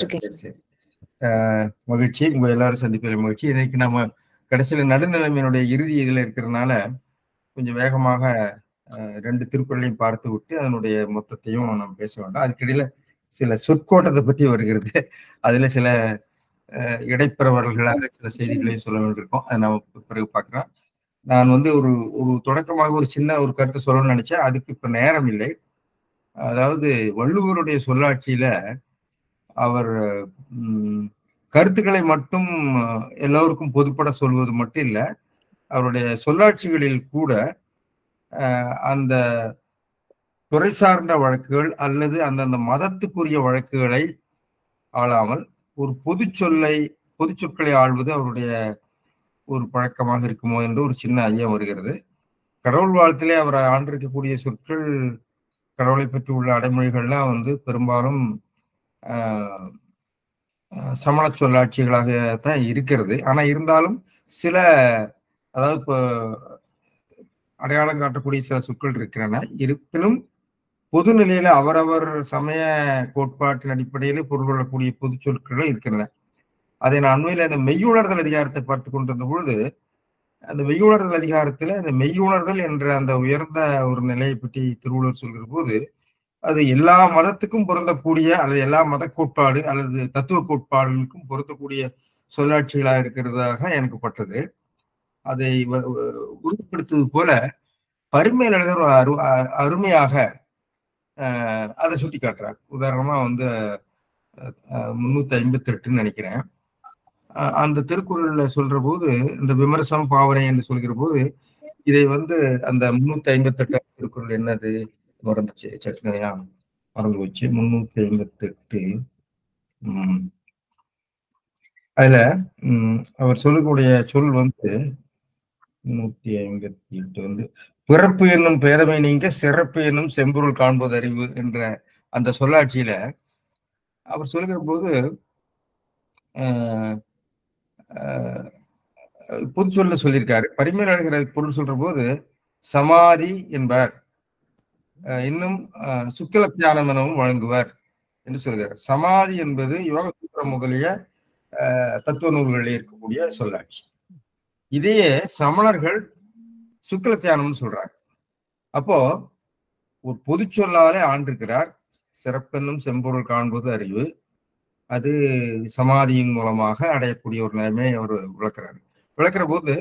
கேட்டுட்டு இருக்கேன். சரி சரி. மகிழ்ச்சி, உங்க எல்லாரும் சந்திப்பதில் மகிழ்ச்சி. இன்னைக்கு நம்ம கடைசியில நடுநிலைமையினுடைய இறுதி இதில் இருக்கிறதுனால கொஞ்சம் வேகமாக 2 திருக்குறளையும் பார்த்து விட்டு அதனுடைய மொத்தத்தையும் நம்ம பேச வேண்டாம். அதுக்கிடையில சில சொற்கோட்டத்தை பற்றி வருகிறது. அதுல சில இடைப்பிரவர்களாக சில செய்திகளையும் சொல்ல வேண்டியிருக்கோம். அதை நம்ம பிறகு பார்க்கலாம். நான் ஒரு ஒரு தொடக்கமாக ஒரு சின்ன ஒரு கருத்து சொல்லணும்னு நினைச்சேன். அதுக்கு இப்ப நேரம் இல்லை. அதாவது வள்ளுவருடைய சொல்லாட்சியில அவர் கருத்துக்களை மட்டும் எல்லோருக்கும் பொதுப்பட சொல்வது மட்டும் இல்லை, அவருடைய சொல்லாட்சிகளில் கூட அந்த துறை சார்ந்த வழக்குகள் அல்லது அந்தந்த மதத்துக்குரிய வழக்குகளை ஆளாமல் ஒரு பொது சொற்களை ஆள்வது அவருடைய ஒரு பழக்கமாக இருக்குமோ என்று ஒரு சின்ன ஐயம் வருகிறது. கடவுள் வாழ்த்திலே அவர் ஆண்டிருக்கக்கூடிய சொற்கள், கடவுளை பற்றி உள்ள அடைமொழிகள்லாம் பெரும்பாலும் சமண சொல்லாட்சிகளாக தான் இருக்கிறது. ஆனா இருந்தாலும் சில, அதாவது இப்போ அடையாளம் காட்டக்கூடிய சில சொற்கள் இருக்கின்றன. இருப்பினும் பொது நிலையில அவரவர் சமய கோட்பாட்டின் அடிப்படையில பொருள் கொள்ளக்கூடிய பொது சொற்களும் இருக்கின்றன. அதை நான் அண்மையில அந்த மெய்யுணர்தல் அதிகாரத்தை பார்த்து கொண்டிருந்த பொழுது, அந்த மெய்யுணர்தல் அதிகாரத்துல அந்த மெய்யுணர்தல் என்ற அந்த உயர்ந்த ஒரு நிலையை பற்றி திருவள்ளுவர் சொல்கிற போது, அது எல்லா மதத்துக்கும் பொருந்தக்கூடிய அல்லது எல்லா மத கோட்பாடு அல்லது தத்துவ கோட்பாடுகளுக்கும் பொருந்தக்கூடிய சொல்லாட்சிகளாக இருக்கிறதாக எனக்கு பட்டது. அதை உறுதிப்படுத்துவது போல பரிமேலழகர் அருமையாக அதை சுட்டி காட்டுறார். உதாரணமா 358 நினைக்கிறேன். அந்த திருக்குறள்ல சொல்ற போது, இந்த விமர்சனம் பாவனை என்று சொல்கிற போது, இதை அந்த 358 திருக்குறள் என்னது மறந்துச்சு, சட்டுனையா மறந்து போச்சு. 358 அதுல அவர் சொல்லக்கூடிய சொல் 158 பிறப்பு என்னும் பேதமை நீங்க சிறப்பு என்னும் செம்பொருள் காண்பது அறிவு என்ற அந்த சொல்லாட்சியில அவர் சொல்லுகிற போது பொது சொல்ல சொல்லியிருக்காரு. பரிமேலழகர் பொருள் சொல்ற போது சமாதி என்பார், இன்னும் சுக்கல தியானம் எனவும் வழங்குவார் என்று சொல்கிறார். சமாதி என்பது யோக சூத்திரம் முதலிய தத்துவ நூல்களில் இருக்கக்கூடிய சொல்லாட்சி. இதையே சமணர்கள் சுக்கல தியானம்னு சொல்றாங்க. அப்போ ஒரு பொது சொல்லாலே ஆண்டிருக்கிறார். சிறப்பென்னும் செம்பொருள் காண்பது அறிவு, அது சமாதியின் மூலமாக அடையக்கூடிய ஒரு நிலைமையை அவர் விளக்குற போது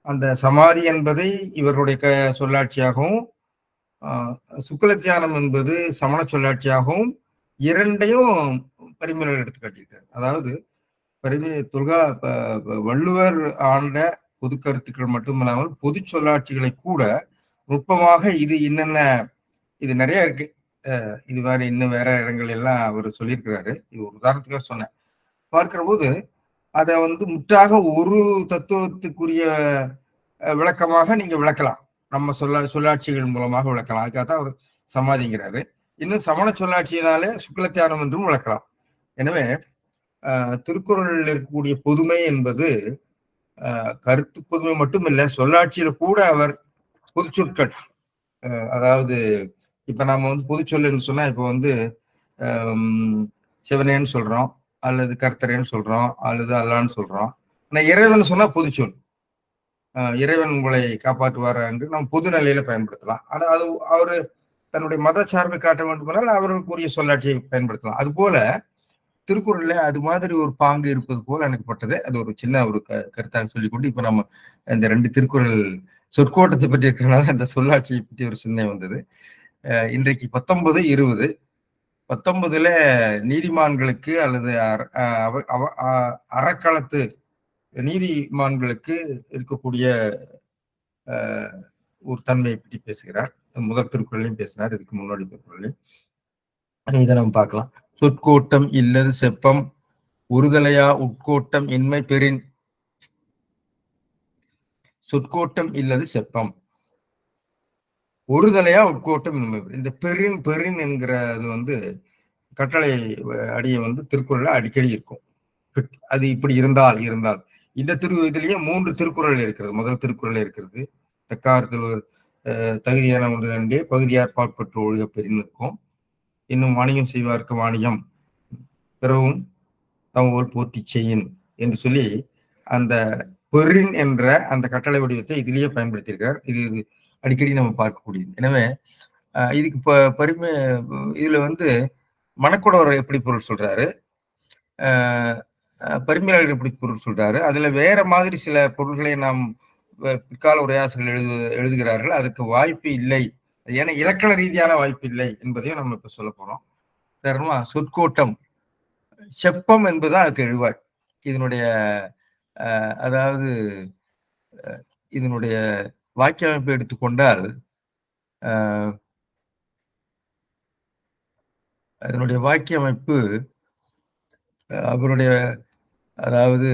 அந்த சமாதி என்பதை இவருடைய சொல்லாட்சியாகவும், சுக்கல தியானம் என்பது சமண சொல்லாட்சியாகவும் இரண்டையும் பரிமேலழகர் எடுத்து காட்டியிருக்கார். அதாவது வள்ளுவர் ஆண்ட பொது கருத்துக்கள் மட்டுமில்லாமல் பொது சொல்லாட்சிகளை கூட நுட்பமாக இது என்னென்ன, இது நிறைய இருக்கு, இது வேற இன்னும் வேற இடங்கள் எல்லாம் அவர் சொல்லியிருக்கிறாரு. இது ஒரு உதாரணத்துக்காக சொன்னேன். பார்க்கிற போது அதை முற்றாக ஒரு தத்துவத்துக்குரிய விளக்கமாக நீங்க விளக்கலாம், நம்ம சொல்லாட்சிகள் மூலமாக விளக்கலாம். அதுக்காகத்தான் அவர் சமாதிங்கிறாரு. இன்னும் சமண சொல்லாட்சியினாலே சுக்கலத்தியானம் என்றும் விளக்கலாம். எனவே திருக்குறளில் இருக்கக்கூடிய பொதுமை என்பது கருத்து பொதுமை மட்டுமில்லை, சொல்லாட்சியில கூட அவர் பொது சொற்கள், அதாவது இப்ப நம்ம பொது சொல்லுன்னு சொன்னா இப்போ சிவனேன்னு சொல்றோம், அல்லது கர்த்தரேன்னு சொல்றோம், அல்லது அல்லான்னு சொல்றோம். ஆனா இறைவன் சொன்னா பொது சொல், இறைவன் உங்களை காப்பாற்றுவாரா என்று நம்ம பொது நிலையில பயன்படுத்தலாம். ஆனா அது அவரு தன்னுடைய மத சார்பை காட்ட வேண்டுமானால் அவர்களுக்குரிய சொல்லாட்சியை பயன்படுத்தலாம். அது போல திருக்குறள்ல அது மாதிரி ஒரு பாங்கு இருப்பது போல எனக்கு பட்டது. அது ஒரு சின்ன ஒரு கருத்தாக சொல்லிக்கொண்டு இப்ப நம்ம இந்த 2 திருக்குறள் சொற்கோட்டத்தை பற்றி இருக்கிறனால அந்த சொல்லாட்சியை பற்றி ஒரு சிந்தனை வந்தது. இன்றைக்கு 19, 20. 19ல நீதிமான்களுக்கு அல்லது அறக்களத்து நீதிமான்களுக்கு இருக்கக்கூடிய ஒரு தன்மையை பற்றி பேசுகிறார். முதல் திருக்குறளையும் பேசினார், இதுக்கு முன்னாடி திருக்குறளையும். இதை நம்ம பார்க்கலாம். சொற்கோட்டம் இல்லது செப்பம் ஒருதலையா உட்கோட்டம் இன்மை பெறின். சொற்கோட்டம் இல்லது செப்பம் ஒருதலையா உட்கோட்டம் இன்மை பெறின். இந்த பெறின் என்கிறது கட்டளை அடியை திருக்குறள்ல அடிக்கடி இருக்கும். அது இப்படி இருந்தால் இந்த இதுலயே 3 திருக்குறள் இருக்கிறது. முதல் திருக்குறள் இருக்கிறது, தக்காரத்தில் தகுதியான ஒன்று நன்றே பகுதியார் பாற்பற்று ஒழுக பெறின் இருக்கும். இன்னும் வாணிகம் செய்வார்க்கு வாணிகம் பிறவும் தமோல் போற்றி செய்யின் என்று சொல்லி அந்த பெரின் என்ற அந்த கட்டளை வடிவத்தை இதிலேயே பயன்படுத்தியிருக்கிறார். இது அடிக்கடி நம்ம பார்க்கக்கூடியது. எனவே இதுக்கு பரிமை இதுல வந்து மணக்குடவர் எப்படி பொருள் சொல்றாரு, பரிமையாளர் எப்படி பொருள் சொல்றாரு, அதுல வேற மாதிரி சில பொருள்களை நாம் பிற்கால உரையாசிரியர்கள் எழுதுகிறார்கள். அதுக்கு வாய்ப்பு இல்லை, ஏன்னா இலக்கண ரீதியான வாய்ப்பு இல்லை என்பதையும் நம்ம இப்ப சொல்ல போறோம். காரணமா சொற்கோட்டம் செப்பம் என்பதுதான் அதுக்கு எழுவாய். இதனுடைய அதாவது இதனுடைய வாக்கிய அமைப்பை எடுத்துக்கொண்டால் அதனுடைய வாக்கிய அமைப்பு அவருடைய அதாவது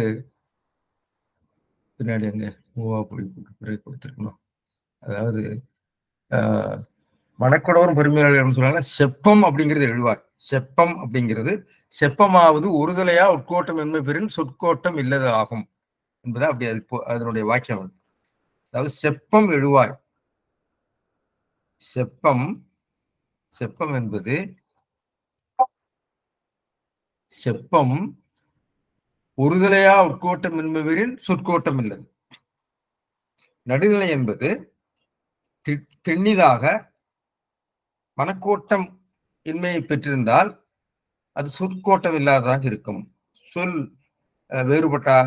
பின்னாடி அங்க மூவா போய் பிறகு கொடுத்திருக்கணும். அதாவது மணக்குடவரும் பெருமையாளர் சொன்னாங்க செப்பம் அப்படிங்கிறது எழுவார். செப்பம் அப்படிங்கிறது செப்பமாவது ஒருதலையா உட்கோட்டம் என்பது பெரும் சொற்கோட்டம் இல்லது ஆகும் என்பதா அப்படி அது அதனுடைய வாக்கியம். அதாவது செப்பம் எழுவாய். செப்பம் செப்பம் என்பது செப்பம் ஒருதலையா உட்கோட்டம் என்பவரின் சொற்கோட்டம் இல்லது. நடுநிலை என்பது தென்னிதாக மனக்கோட்டம் இன்மையை பெற்றிருந்தால் அது சொற்கோட்டம் இல்லாததாக இருக்கும். சொல்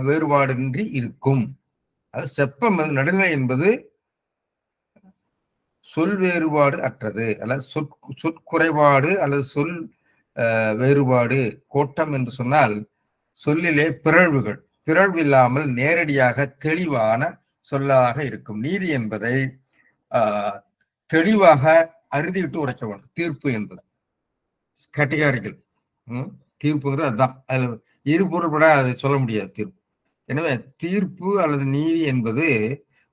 வேறுபாடின்றி இருக்கும். அது செப்பம் நடுநிலை என்பது சொல் வேறுபாடு அற்றது, அல்லது சொற்குறைபாடு அல்லது சொல் வேறுபாடு. கோட்டம் என்று சொன்னால் சொல்லிலே பிறழ்வு இல்லாமல் நேரடியாக தெளிவான சொல்லாக இருக்கும். நீதி என்பதை தெளிவாக அறுதிவிட்டு உரைக்க வேண்டும். தீர்ப்பு என்பது கேட்டகாரிகள். தீர்ப்புங்கிறது அதுதான். அது இரு பொருள்பட அதை சொல்ல முடியாது தீர்ப்பு. எனவே தீர்ப்பு அல்லது நீதி என்பது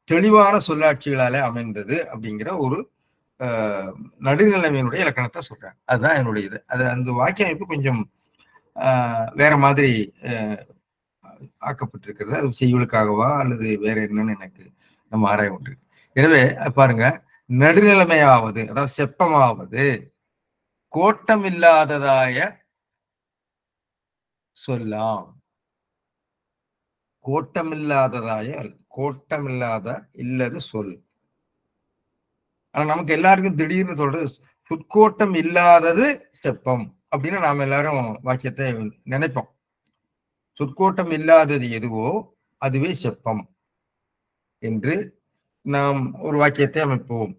தெளிவான சொல்லாட்சிகளாலே அமைந்தது அப்படிங்கிற ஒரு நடுநிலைமையினுடைய இலக்கணத்தை சொல்றாங்க. அதுதான் என்னுடைய இது. அது அந்த வாக்கிய அமைப்பு கொஞ்சம் வேற மாதிரி ஆக்கப்பட்டிருக்கிறது. அது செய்வதற்காகவா அல்லது வேற என்னன்னு எனக்கு நம்ம ஆராய முடியும். எனவே பாருங்க, நடுநிலைமையாவது அதாவது செப்பமாவது கோட்டம் இல்லாததாய சொல்லாம். கோட்டமில்லாத இல்லது சொல். ஆனா நமக்கு எல்லாருக்கும் திடீர்னு சொல்றது சொற்கோட்டம் இல்லாதது செப்பம் அப்படின்னு நாம எல்லாரும் வாக்கியத்தை நினைப்போம். சொற்கோட்டம் இல்லாதது எதுவோ அதுவே செப்பம் என்று நாம் ஒரு வாக்கியத்தை அமைப்போம்.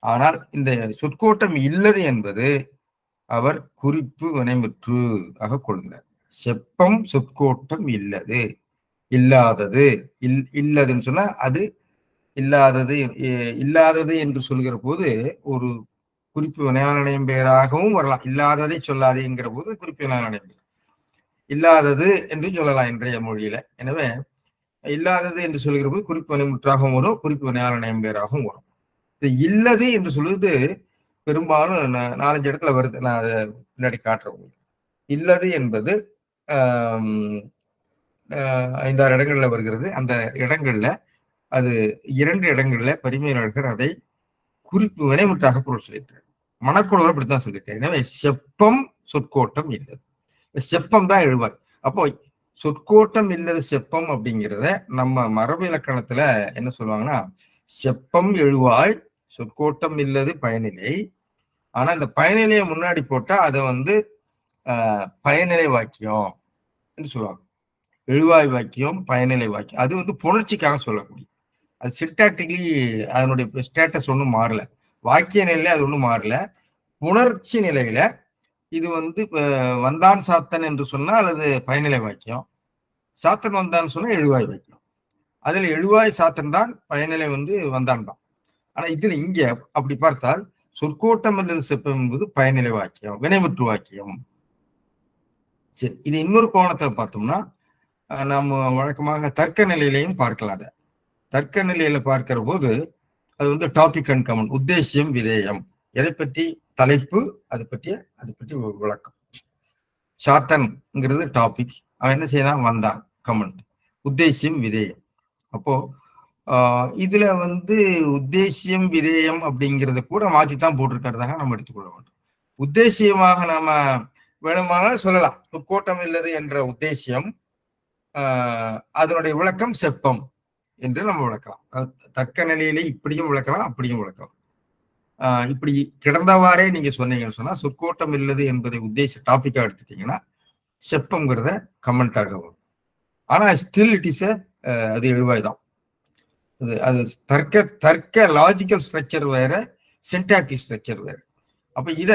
ஆனால் இந்த சொற்கோட்டம் இல்லது என்பது அவர் குறிப்பு வினைமுற்று ஆக கொள்கிறார். செப்பம் சொற்கோட்டம் இல்லாதது இல்லதுன்னு சொன்னா அது இல்லாதது என்று சொல்கிற போது ஒரு குறிப்பு வினையாளனையும் பெயராகவும் வரலாம். இல்லாததை சொல்லாதேங்கிற போது குறிப்பு வினையாளனையும் பெயர் இல்லாதது என்று சொல்லலாம் இன்றைய மொழியில. எனவே இல்லாதது என்று சொல்கிற போது குறிப்பு வினைமுற்றாகவும் வரும், குறிப்பு வினையாளனையும் பெயராகவும் வரும். இல்லது என்று சொல்வது பெரும்பாலும் 4-5 இடத்துல வருது. நான் அதை பின்னாடி காட்டுறேன். இல்லது என்பது 5-6 இடங்கள்ல வருகிறது. அந்த இடங்கள்ல அது 2 இடங்கள்ல பரிமையாளர்கள் அதை குறிப்பு வினைமுற்றாக பொருள் சொல்லியிருக்காரு. மணக்குடவர் அப்படித்தான் சொல்லியிருக்காரு. எனவே செப்பம் சொற்கோட்டம் இல்லது. செப்பம் தான் எழுவாய். அப்போ சொற்கோட்டம் இல்லது செப்பம் அப்படிங்கிறத நம்ம மரபு இலக்கணத்துல என்ன சொல்லுவாங்கன்னா, செப்பம் எழுவாய் சொற்கோட்டம் இல்லது பயனிலை. ஆனா இந்த பயனிலையை முன்னாடி போட்டா அதை வந்து பயனிலை வாக்கியம் என்று சொல்லுவாங்க. எழுவாய் வாக்கியம், பயனிலை வாக்கியம். அது வந்து புணர்ச்சிக்காக சொல்லக்கூடிய, அது சின்டாக்டிக்கலி அதனுடைய ஸ்டேட்டஸ் ஒன்றும் மாறல. வாக்கிய நிலையில அது ஒன்றும் மாறல. புணர்ச்சி நிலையில இது வந்து வந்தான் சாத்தன் என்று சொன்னால் அது பயனிலை வாக்கியம், சாத்தன் வந்தான் சொன்னா எழுவாய் வாக்கியம். அதுல எழுவாய் சாத்தன் தான், பயனிலை வந்து வந்தான் தான். ஆனா இதுல இங்க அப்படி பார்த்தால் சொற்கோட்டம் அல்லது செப்பம் என்பது பயனிலை வாக்கியம், வினைமுற்று வாக்கியம். சரி, இது இன்னொரு கோணத்துல பார்த்தோம்னா நம்ம வழக்கமாக தர்க்க நிலையிலையும் பார்க்கலாம். அதை தர்க்க நிலையில பார்க்கிற போது அது வந்து டாபிக் அண்ட் கமெண்ட், உத்தேசியம் விதேயம், எதை பற்றி தலைப்பு, அது பற்றி விளக்கம். சாத்தன்ங்கிறது டாபிக், அவன் என்ன செய்தான், வந்தான், கமெண்ட். உத்தேசியம் விதேயம். அப்போ இதுல வந்து உத்தேசியம் விதேயம் அப்படிங்கிறத கூட மாற்றித்தான் போட்டிருக்கிறதாக நம்ம எடுத்துக்கொள்ள வேண்டும். உத்தேசியமாக நாம வேணுமானாலும் சொல்லலாம். சொற்கோட்டம் இல்லது என்ற உத்தேசியம் அதனுடைய விளக்கம் செப்பம் என்று நம்ம விளக்கலாம். தர்க்க நிலையிலே இப்படியும் விளக்கலாம், அப்படியும் விளக்கலாம். இப்படி கிடந்தவாறே நீங்க சொன்னீங்கன்னு சொன்னா சொற்கோட்டம் இல்லது என்பதை உத்தேச டாபிக்கா எடுத்துட்டீங்கன்னா செப்பம்ங்கிறத கமெண்டாக வரும். ஆனா ஸ்டில் இட் இஸ் அது எழுவாய் தான். அது தர்க்க லாஜிக்கல் ஸ்ட்ரக்சர் வேற, சின்டாக்டிக் ஸ்ட்ரக்சர் வேற. அப்ப இத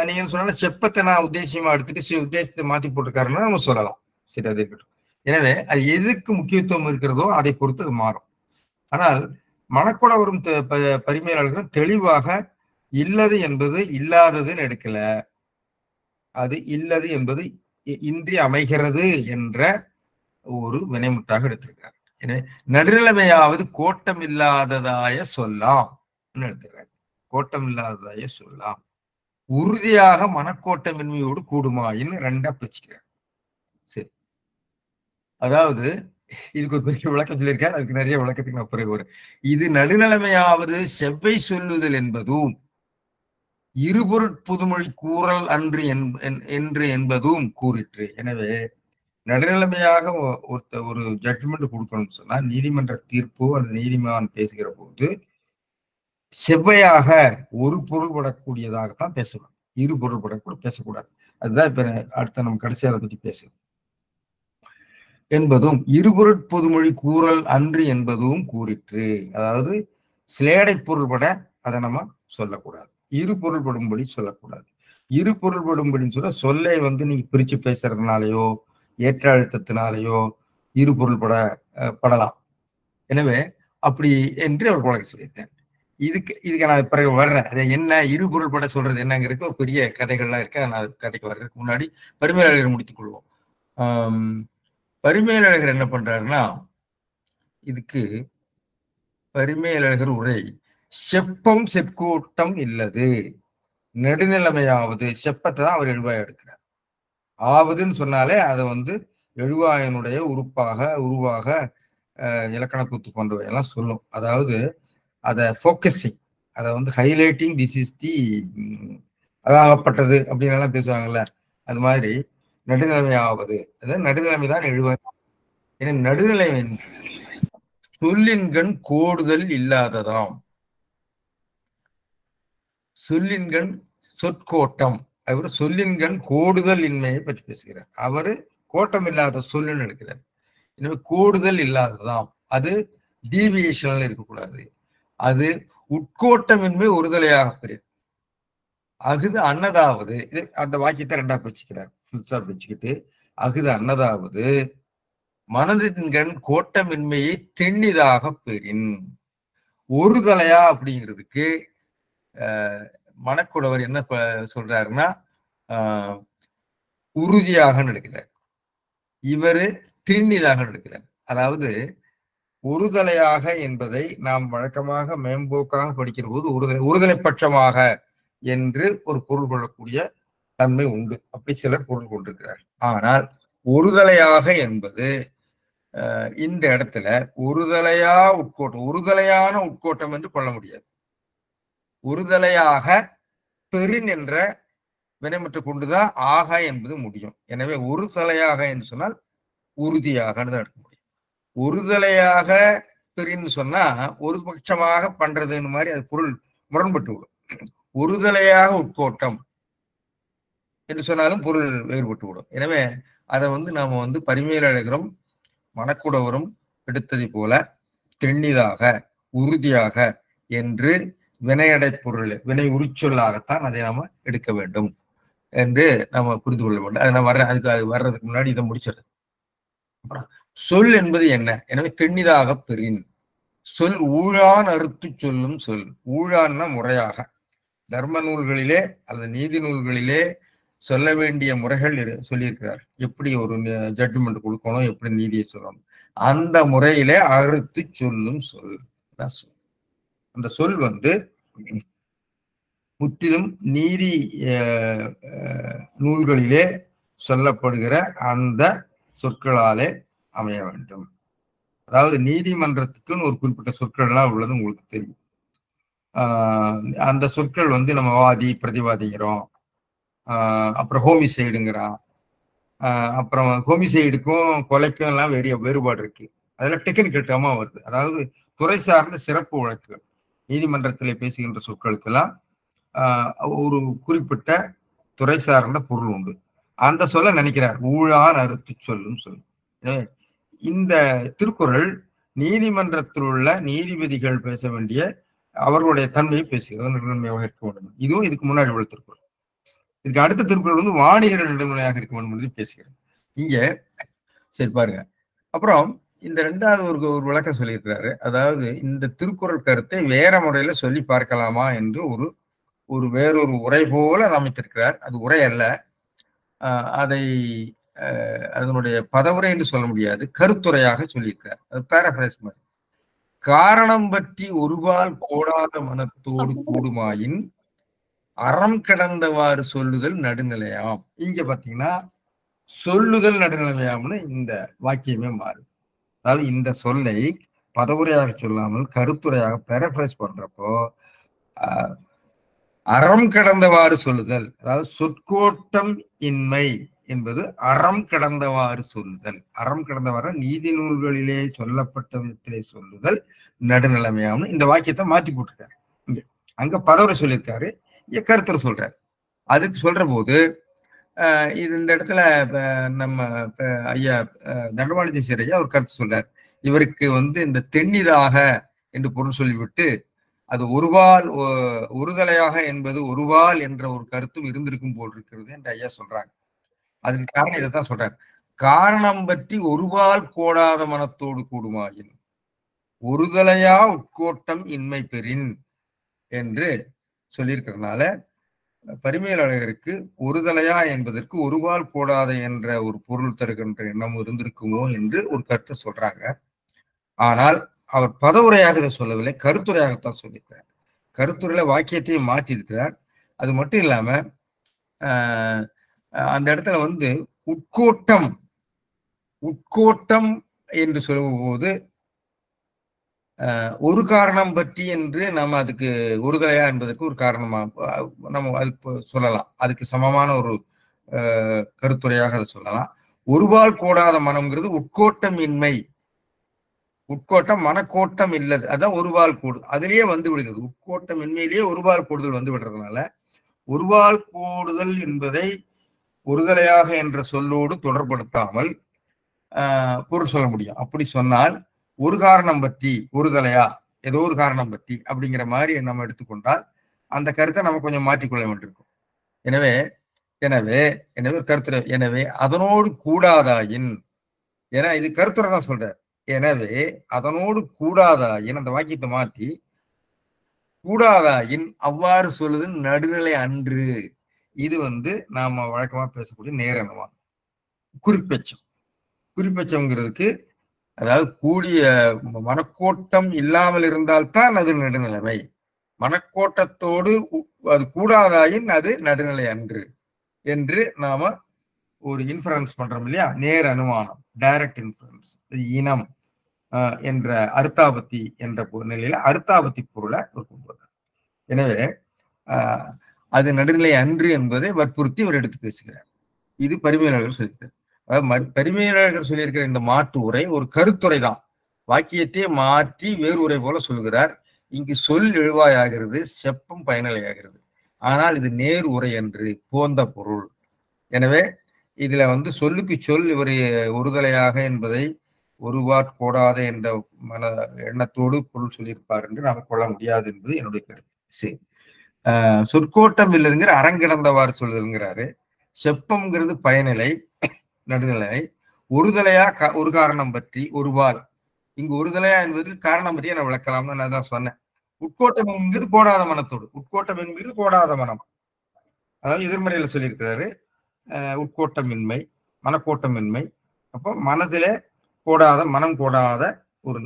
நீங்க சொன்னா செப்பத்தை நான் உத்தேசியமா எடுத்துட்டு உத்தேசத்தை மாத்தி போட்டிருக்காருன்னா நம்ம சொல்லலாம். சரி, அது இருக்கட்டும். எனவே அது எதுக்கு முக்கியத்துவம் இருக்கிறதோ அதை பொறுத்து அது மாறும். ஆனால் மனக்குட வரும் பரிமையாளர்கள் தெளிவாக இல்லது என்பது இல்லாததுன்னு எடுக்கல, அது இல்லது என்பது இன்றி அமைகிறது என்ற ஒரு வினைமுட்டாக எடுத்திருக்காரு. எனவே நடுநிலைமையாவது கோட்டம் இல்லாததாய சொல்லாம் எடுத்துக்கிறார். கோட்டம் இல்லாததாய சொல்லாம் உறுதியாக மனக்கோட்டமின்மையோடு கூடுமாயின்னு ரெண்டா பிரிச்சுக்கிறார். சரி, அதாவது இதுக்கு ஒரு பெரிய விளக்கம் சொல்லியிருக்காரு. அதுக்கு நிறைய விளக்கத்துக்கு நான் பிறகு வரும். இது நடுநிலைமையாவது செவ்வை சொல்லுதல் என்பதும் இருபொருட்புதுமொழி கூறல் அன்று என்று என்பதும் கூறிற்று. எனவே நடுநிலைமையாக ஒரு ஜட்ஜ்மெண்ட் கொடுக்கணும்னு சொன்னா நீதிமன்ற தீர்ப்பு அந்த நீதிமான் பேசுகிற போது செவ்வையாக ஒரு பொருள்படக்கூடியதாகத்தான் பேசணும், இரு பொருள்படக்கூட பேசக்கூடாது. அதுதான் இப்ப அடுத்த நம்ம கடைசியாக அதை பற்றி பேசுவோம். என்பதும் இருபொருட்பொதுமொழி கூறல் அன்று என்பதும் கூறிற்று. அதாவது சிலேடை பொருள்பட அதை நம்ம சொல்லக்கூடாது, இரு பொருள்படும்படி சொல்லக்கூடாது. இரு பொருள்படும்படின்னு சொல்ல சொல்லை நீங்க பிரிச்சு பேசுறதுனாலயோ ஏற்ற அழுத்தத்தினாலேயோ இரு படலாம். எனவே அப்படி என்று அவர் வழக்கு சொல்லியிருக்கேன். இதுக்கு நான் பிறகு வர்றேன். அதை என்ன இரு பொருள்பட சொல்றது என்னங்கிறதுக்கு ஒரு பெரிய கதைகள்லாம் இருக்கு. நான் கதைக்கு வர்றதுக்கு முன்னாடி பரிமேலழகர் முடித்துக் கொள்வோம். பரிமேலழகர் என்ன பண்றாருன்னா, இதுக்கு பரிமேலழகர் உரை செப்பம் செற்கோட்டம் இல்லது நடுநிலைமையாவது, செப்பத்தை தான் அவர் எழுவாய் எடுக்கிறார். ஆவதுன்னு சொன்னாலே அதை எழுவாயனுடைய உருவாக இலக்கண கூத்து போன்றவை எல்லாம் சொல்லும். அதாவது அதை ஃபோக்கஸிங், அதை ஹைலைட்டிங், திஸ் இஸ் தி அதாகப்பட்டது அப்படின்னு எல்லாம் பேசுவாங்கல்ல, அது மாதிரி நடுநிலைமையாவது, அதாவது நடுநிலைமை தான் எழுவாய். ஏன்னா நடுநிலை சொல்லின்கண் கோடுதல் இல்லாததாம். சொல்லின்கண் சொற்கோட்டம், அவர் சொல்லின்கண் கோடுதல் இன்மையை பற்றி பேசுகிறார். அவரு கோட்டம் இல்லாத சொல்லுன்னு எடுக்கிறார். எனவே கோடுதல் இல்லாததாம், அது டீவியேஷன்ல இருக்கக்கூடாது, அது உட்கோட்டமின்மை ஒருதலையாக பெரிய அகுது அன்னதாவது. இது அந்த வாக்கியத்தை ரெண்டா பிரிச்சுக்கிறார். பிரிச்சுக்கிட்டு அகுது அன்னதாவது மனதின்கண் கோட்டமின்மையை திண்ணிதாக பெறின். ஒரு தலையா அப்படிங்கிறதுக்கு மனக்குடவர் என்ன சொல்றாருன்னா உறுதியாக எடுக்கிறார், இவரு திண்ணிதாக எடுக்கிறார். அதாவது ஒருதலையாக என்பதை நாம் வழக்கமாக மேம்போக்காக படிக்கிற போது ஒருதலை பட்சமாக என்று ஒரு பொருள் கொள்ளக்கூடிய தன்மை உண்டு. அப்படி சிலர் பொருள் கொண்டிருக்கிறார். ஆனால் ஒருதலையாக என்பது இந்த இடத்துல ஒருதலையா உட்கோட்டம், ஒருதலையான உட்கோட்டம் என்று கொள்ள முடியாது. ஒருதலையாக பெரின் என்ற வினைமுற்று கொண்டுதான் ஆக என்பது முடியும். எனவே ஒரு தலையாக என்று சொன்னால் உறுதியாக தான் எடுக்க முடியும். ஒருதலையாக பெரின்னு சொன்னா ஒரு பட்சமாக பண்றதுன்னு மாதிரி அது பொருள் முரண்பட்டு விடும். ஒருதலையாக உட்கோட்டம் என்று சொன்னாலும் பொருள் வேறுபட்டு விடும். எனவே அதை நாம பரிமேலழகரும் மனக்குடவரும் எடுத்ததை போல தெண்ணிதாக உறுதியாக என்று வினையடை பொருள், வினை உரிச்சொல்லாகத்தான் அதை நாம எடுக்க வேண்டும் என்று நம்ம புரிந்து கொள்ள வேண்டும். அதை நான் அதுக்கு வர்றதுக்கு முன்னாடி இதை முடிச்சிடுறேன். சொல் என்பது என்ன? எனவே தெண்ணிதாக பெறின் சொல் ஊழான் அறுத்து சொல்லும் சொல். ஊழான்னா முறையாக தர்ம நூல்களிலே அல்லது நீதி நூல்களிலே சொல்ல வேண்டிய முறைகள் சொல்லியிருக்கிறார். எப்படி ஒரு ஜட்ஜ்மெண்ட் கொடுக்கணும், எப்படி நீதியை சொல்லணும், அந்த முறையிலே அறுத்து சொல்லும் சொல். அந்த சொல் முற்றிலும் நீதி நூல்களிலே சொல்லப்படுகிற அந்த சொற்களாலே அமைய வேண்டும். அதாவது நீதிமன்றத்துக்குன்னு ஒரு குறிப்பிட்ட சொற்கள்லாம் உள்ளது உங்களுக்கு தெரியும். அந்த சொற்கள் நம்ம வாதி பிரதிவாதிங்கிறோம், அப்புறம் ஹோமிசைடுங்கிறான். அப்புறம் ஹோமிசைடுக்கும் கொலைக்கும் எல்லாம் வேறுபாடு இருக்கு. அதெல்லாம் டெக்னிக்கல் டேர்மா வருது. அதாவது துறை சார்ந்த சிறப்பு வழக்குகள் நீதிமன்றத்தில் பேசுகின்ற சொற்களுக்கெல்லாம் ஒரு குறிப்பிட்ட துறை சார்ந்த பொருள் உண்டு. அந்த சொல்ல நினைக்கிறார் ஊழான் அறுத்து சொல்லும் சொல். இந்த திருக்குறள் நீதிமன்றத்தில் உள்ள நீதிபதிகள் பேச வேண்டிய அவர்களுடைய தன்மையை பேசுகிறது, நடுநிலைமையாக இருக்க வேண்டும். இதுவும் இதுக்கு முன்னாடி உள்ள திருக்குறள். இதுக்கு அடுத்த திருக்குறள் வந்து வாணிகர்கள் நடுநிலையாக இருக்க வேண்டும் என்று பேசுகிறது. இங்க சரி பாருங்க. அப்புறம் இந்த ரெண்டாவது ஒரு விளக்கம் சொல்லியிருக்கிறாரு. அதாவது இந்த திருக்குறள் கருத்தை வேற முறையில சொல்லி பார்க்கலாமா என்று ஒரு வேறொரு உரை போல அமைத்திருக்கிறார். அது உரை அல்ல, அதை அதனுடைய பதவுரை என்று சொல்ல முடியாது, கருத்துரையாக சொல்லியிருக்கிறார். அது பேராஃப்ரைஸ் மாதிரி. காரணம் பற்றி ஒருபால் கோடாத மனத்தோடு கூடுமாயின் அறம் கிடந்தவாறு சொல்லுதல் நடுநிலையாம். இங்க பாத்தீங்கன்னா சொல்லுதல் நடுநிலையாம்னு இந்த வாக்கியமே மாறுது. அதாவது இந்த சொல்லை பதவுரையாக சொல்லாமல் கருத்துரையாக பேராஃப்ரைஸ் பண்றப்போ அறம் கடந்தவாறு சொல்லுதல், அதாவது சொற்கோட்டம் இன்மை என்பது அறம் கடந்தவாறு சொல்லுதல். அறம் கடந்தவாறு நீதி நூல்களிலே சொல்லப்பட்ட விதத்திலே சொல்லுதல் நடுநிலைமையாம்னு இந்த வாக்கியத்தை மாற்றி போட்டிருக்காரு. அங்க பதவுரை சொல்லியிருக்காரு, இங்க கருத்துரை சொல்றாரு. அதுக்கு சொல்ற போது இது இந்த இடத்துல நம்ம ஐயா தண்டவாணி தேசியர் ஐயா ஒரு கருத்து சொல்றார். இவருக்கு வந்து இந்த தென்னிதாக என்று பொருள் சொல்லிவிட்டு அது ஒருதலையாக என்பது ஒருவால் என்ற ஒரு கருத்தும் இருந்திருக்கும் போல் இருக்கிறது என்று ஐயா சொல்றாங்க. அதுக்கு காரணம் இதைத்தான் சொல்றாங்க. காரணம் பற்றி ஒருவால் கோடாத மனத்தோடு கூடுமாயின் ஒருதலையா உட்கோட்டம் இன்மை பெறின் என்று சொல்லியிருக்கிறதுனால பரிமையாளருக்கு ஒருதலையா என்பதற்கு ஒருவால் கோடாத என்ற ஒரு பொருள் தருகின்ற எண்ணம் இருந்திருக்குமோ என்று ஒரு கருத்தை சொல்றாங்க. ஆனால் அவர் பதவுரையாக இதை சொல்லவில்லை, கருத்துரையாகத்தான் சொல்லியிருக்கிறார். கருத்துரையில வாக்கியத்தையும் மாற்றி இருக்கிறார். அது மட்டும் இல்லாம அந்த இடத்துல வந்து உட்கோட்டம் என்று சொல்லும்போது ஒரு காரணம் பற்றி என்று நம்ம அதுக்கு ஒருதலையா என்பதற்கு ஒரு காரணமா நம்ம அதுக்கு சொல்லலாம். அதுக்கு சமமான ஒரு கருத்துரையாக அதை சொல்லலாம். ஒருபால் கோடாத மனம்ங்கிறது உட்கோட்டம் இன்மை, உட்கோட்டம் மனக்கோட்டம் இல்லது, அதான் ஒருவால் கூடு, அதுலயே வந்து விடுகிறது. உட்கோட்டம் இன்மையிலேயே ஒருவால் கூடுதல் வந்து விடுறதுனால ஒருவால் கூடுதல் என்பதை ஒருதலையாக என்ற சொல்லோடு தொடர்படுத்தாமல் பொருள் சொல்ல முடியும். அப்படி சொன்னால் ஒரு காரணம் பற்றி ஒருதலையா ஏதோ ஒரு காரணம் பற்றி அப்படிங்கிற மாதிரி நம்ம எடுத்துக்கொண்டால் அந்த கருத்தை நம்ம கொஞ்சம் மாற்றிக்கொள்ள வேண்டியிருக்கும். எனவே எனவே எனவே கருத்துரை எனவே அதனோடு கூடாதாயின், ஏன்னா இது கருத்துரை தான் சொல்ற, எனவே அதனோடு கூடாதாயின் அந்த வாக்கியத்தை மாற்றி கூடாதாயின் அவ்வாறு சொல்லுது நடுநிலை அன்று. இது வந்து நாம வழக்கமா பேசக்கூடிய நேரணுமா குறிப்பெச்சம்ங்கிறதுக்கு அதாவது கூடிய மனக்கோட்டம் இல்லாமல் இருந்தால்தான் அது நடுநிலைமை. மனக்கோட்டத்தோடு அது கூடாதாயின் அது நடுநிலை அன்று என்று நாம ஒரு இன்ஃபரன்ஸ் பண்றோம் இல்லையா, நேர் அனுமானம், டைரக்ட் இன்ஃபரன்ஸ். இனம் என்ற அர்த்தாபத்தி என்ற நிலையில அர்த்தாபத்தி பொருளை கொண்டு வர்றார். எனவே அது நடுநிலை அன்று என்பதை வற்புறுத்தி அவர் எடுத்து பேசுகிறார். இது பரிமையாளர்கள் சொல்லியிருக்கார். அதாவது பரிமையாளர்கள் சொல்லியிருக்கிற இந்த மாற்று உரை ஒரு கருத்துரை தான், வாக்கியத்தையே மாற்றி வேறு உரை போல சொல்கிறார். இங்கு சொல் எழுவாயாகிறது, செப்பம் பயனிலையாகிறது. ஆனால் இது நேர் உரை என்று போந்த பொருள். எனவே இதுல வந்து சொல்லுக்கு சொல் இவர் ஒருதலையாக என்பதை ஒருவாற் கோடாத என்ற எண்ணத்தோடு பொருள் சொல்லியிருப்பார் என்று நாம் கொள்ள முடியாது என்பது என்னுடைய கருத்து. சரி, சொற்கோட்டம் இல்லதுங்கிற அரங்கிடந்தவாறு சொல்லுங்கிறாரு. செப்பம்ங்கிறது பயனிலை நடுநிலை. ஒருதலையா ஒரு காரணம் பற்றி ஒருவால், இங்கு ஒருதலையா என்பது காரணம் பற்றியே நான் விளக்கலாம்னு நான் தான் சொன்னேன். உட்கோட்டம் என்கிறது கோடாத மனத்தோடு, உட்கோட்டம் என்கிறது கோடாத மனம், அதாவது எதிர்மறையில சொல்லியிருக்கிறாரு. உட்கோட்டமின்மை, மனக்கோட்டமின்மை, அப்போ மனதிலே கோடாத மனம் கோடாத ஒரு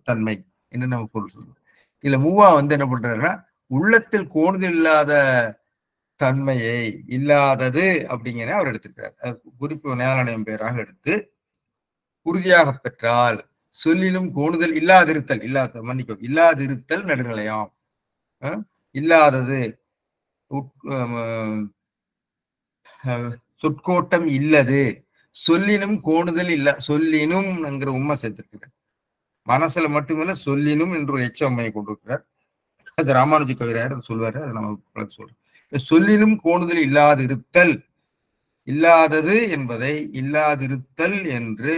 தன்மை என்று நம்ம பொருள் சொல்லுவோம். இதுல மூவா வந்து என்ன பண்றாருன்னா உள்ளத்தில் கோணுதல் இல்லாத தன்மையை இல்லாதது அப்படிங்கிற அவர் எடுத்திருக்கிறார். குறிப்பு நேரணையம் பெயராக எடுத்து உறுதியாக பெற்றால் சொல்லிலும் கோணுதல் இல்லாதிருத்தல், இல்லாதிருத்தல் நடுநிலையாம். இல்லாதது சொற்கோட்டம் இல்லது, சொல்லினும் கோணுதல் இல்ல, சொல்லினும்ங்கிற உண்மை சேர்த்திருக்கிறார். மனசுல மட்டுமில்ல சொல்லினும் என்று ஒரு எச்ச உண்மையை கொண்டிருக்கிறார். அது ராமானுஜ கவிராயர் சொல்வாரு, அதை நம்ம சொல்றோம். சொல்லினும் கோணுதல் இல்லாதிருத்தல், இல்லாதது என்பதை இல்லாதிருத்தல் என்று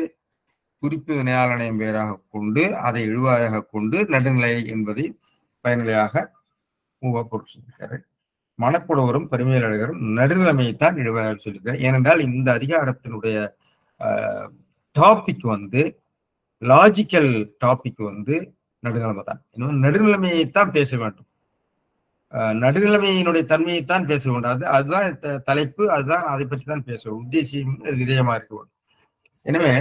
குறிப்பு வினையாளனையும் பெயராக கொண்டு அதை எழுவாயாக கொண்டு நடுநிலை என்பதை பயனிலையாக பொருட்சிருக்காரு. மனக்குடவரும் பரிமையில் அழகரும் நடுநிலைமையைத்தான் எழுவாயாக சொல்லியிருக்காரு. ஏனென்றால் இந்த அதிகாரத்தினுடைய டாபிக் வந்து லாஜிக்கல் டாபிக் வந்து நடுநிலைமை தான். இன்னும் நடுநிலைமையைத்தான் பேச வேண்டும், நடுநிலைமையினுடைய தன்மையைத்தான் பேச வேண்டும். அதுதான் தலைப்பு, அதுதான் அதை பற்றி தான் பேச வேண்டும். உத்தேசியம் விதேயமா இருக்க வேண்டும். எனவே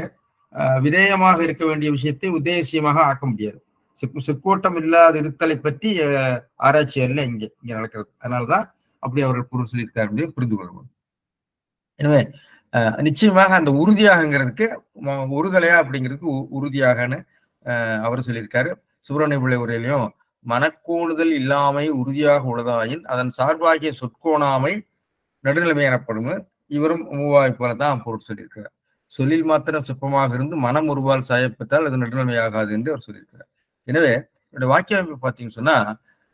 விதேயமாக இருக்க வேண்டிய விஷயத்தை உத்தேசியமாக ஆக்க முடியாது. சொற்கோட்டம் இல்லாத இருத்தலை பற்றி ஆராய்ச்சி அல்ல இங்க நடக்கிறது. அதனாலதான் அப்படி அவர்கள் பொருள் சொல்லியிருக்காரு அப்படின்னு புரிந்து கொள்ளணும். எனவே நிச்சயமாக அந்த உறுதியாகங்கிறதுக்கு ஒருதலையா அப்படிங்கிறதுக்கு உறுதியாகன்னு அவர் சொல்லியிருக்காரு. சுப்பிரமணிய பிள்ளை உரையிலையும் மனக்கோணுதல் இல்லாமை உறுதியாக உள்ளதாயின் அதன் சார்பாகிய சொற்கோணாமை நடுநிலைமை எனப்படும். இவரும் மூவாய் போலதான் பொருள் சொல்லியிருக்கிறார். சொல்லில் மாத்திரம் சிற்பமாக இருந்து மனம் ஒருவால் சாயப்பட்டால் அது நடுநிலைமையாகாது என்று அவர் சொல்லியிருக்கிறார். எனவே என்னுடைய வாக்கிய அமைப்பு பார்த்தீங்கன்னு சொன்னா,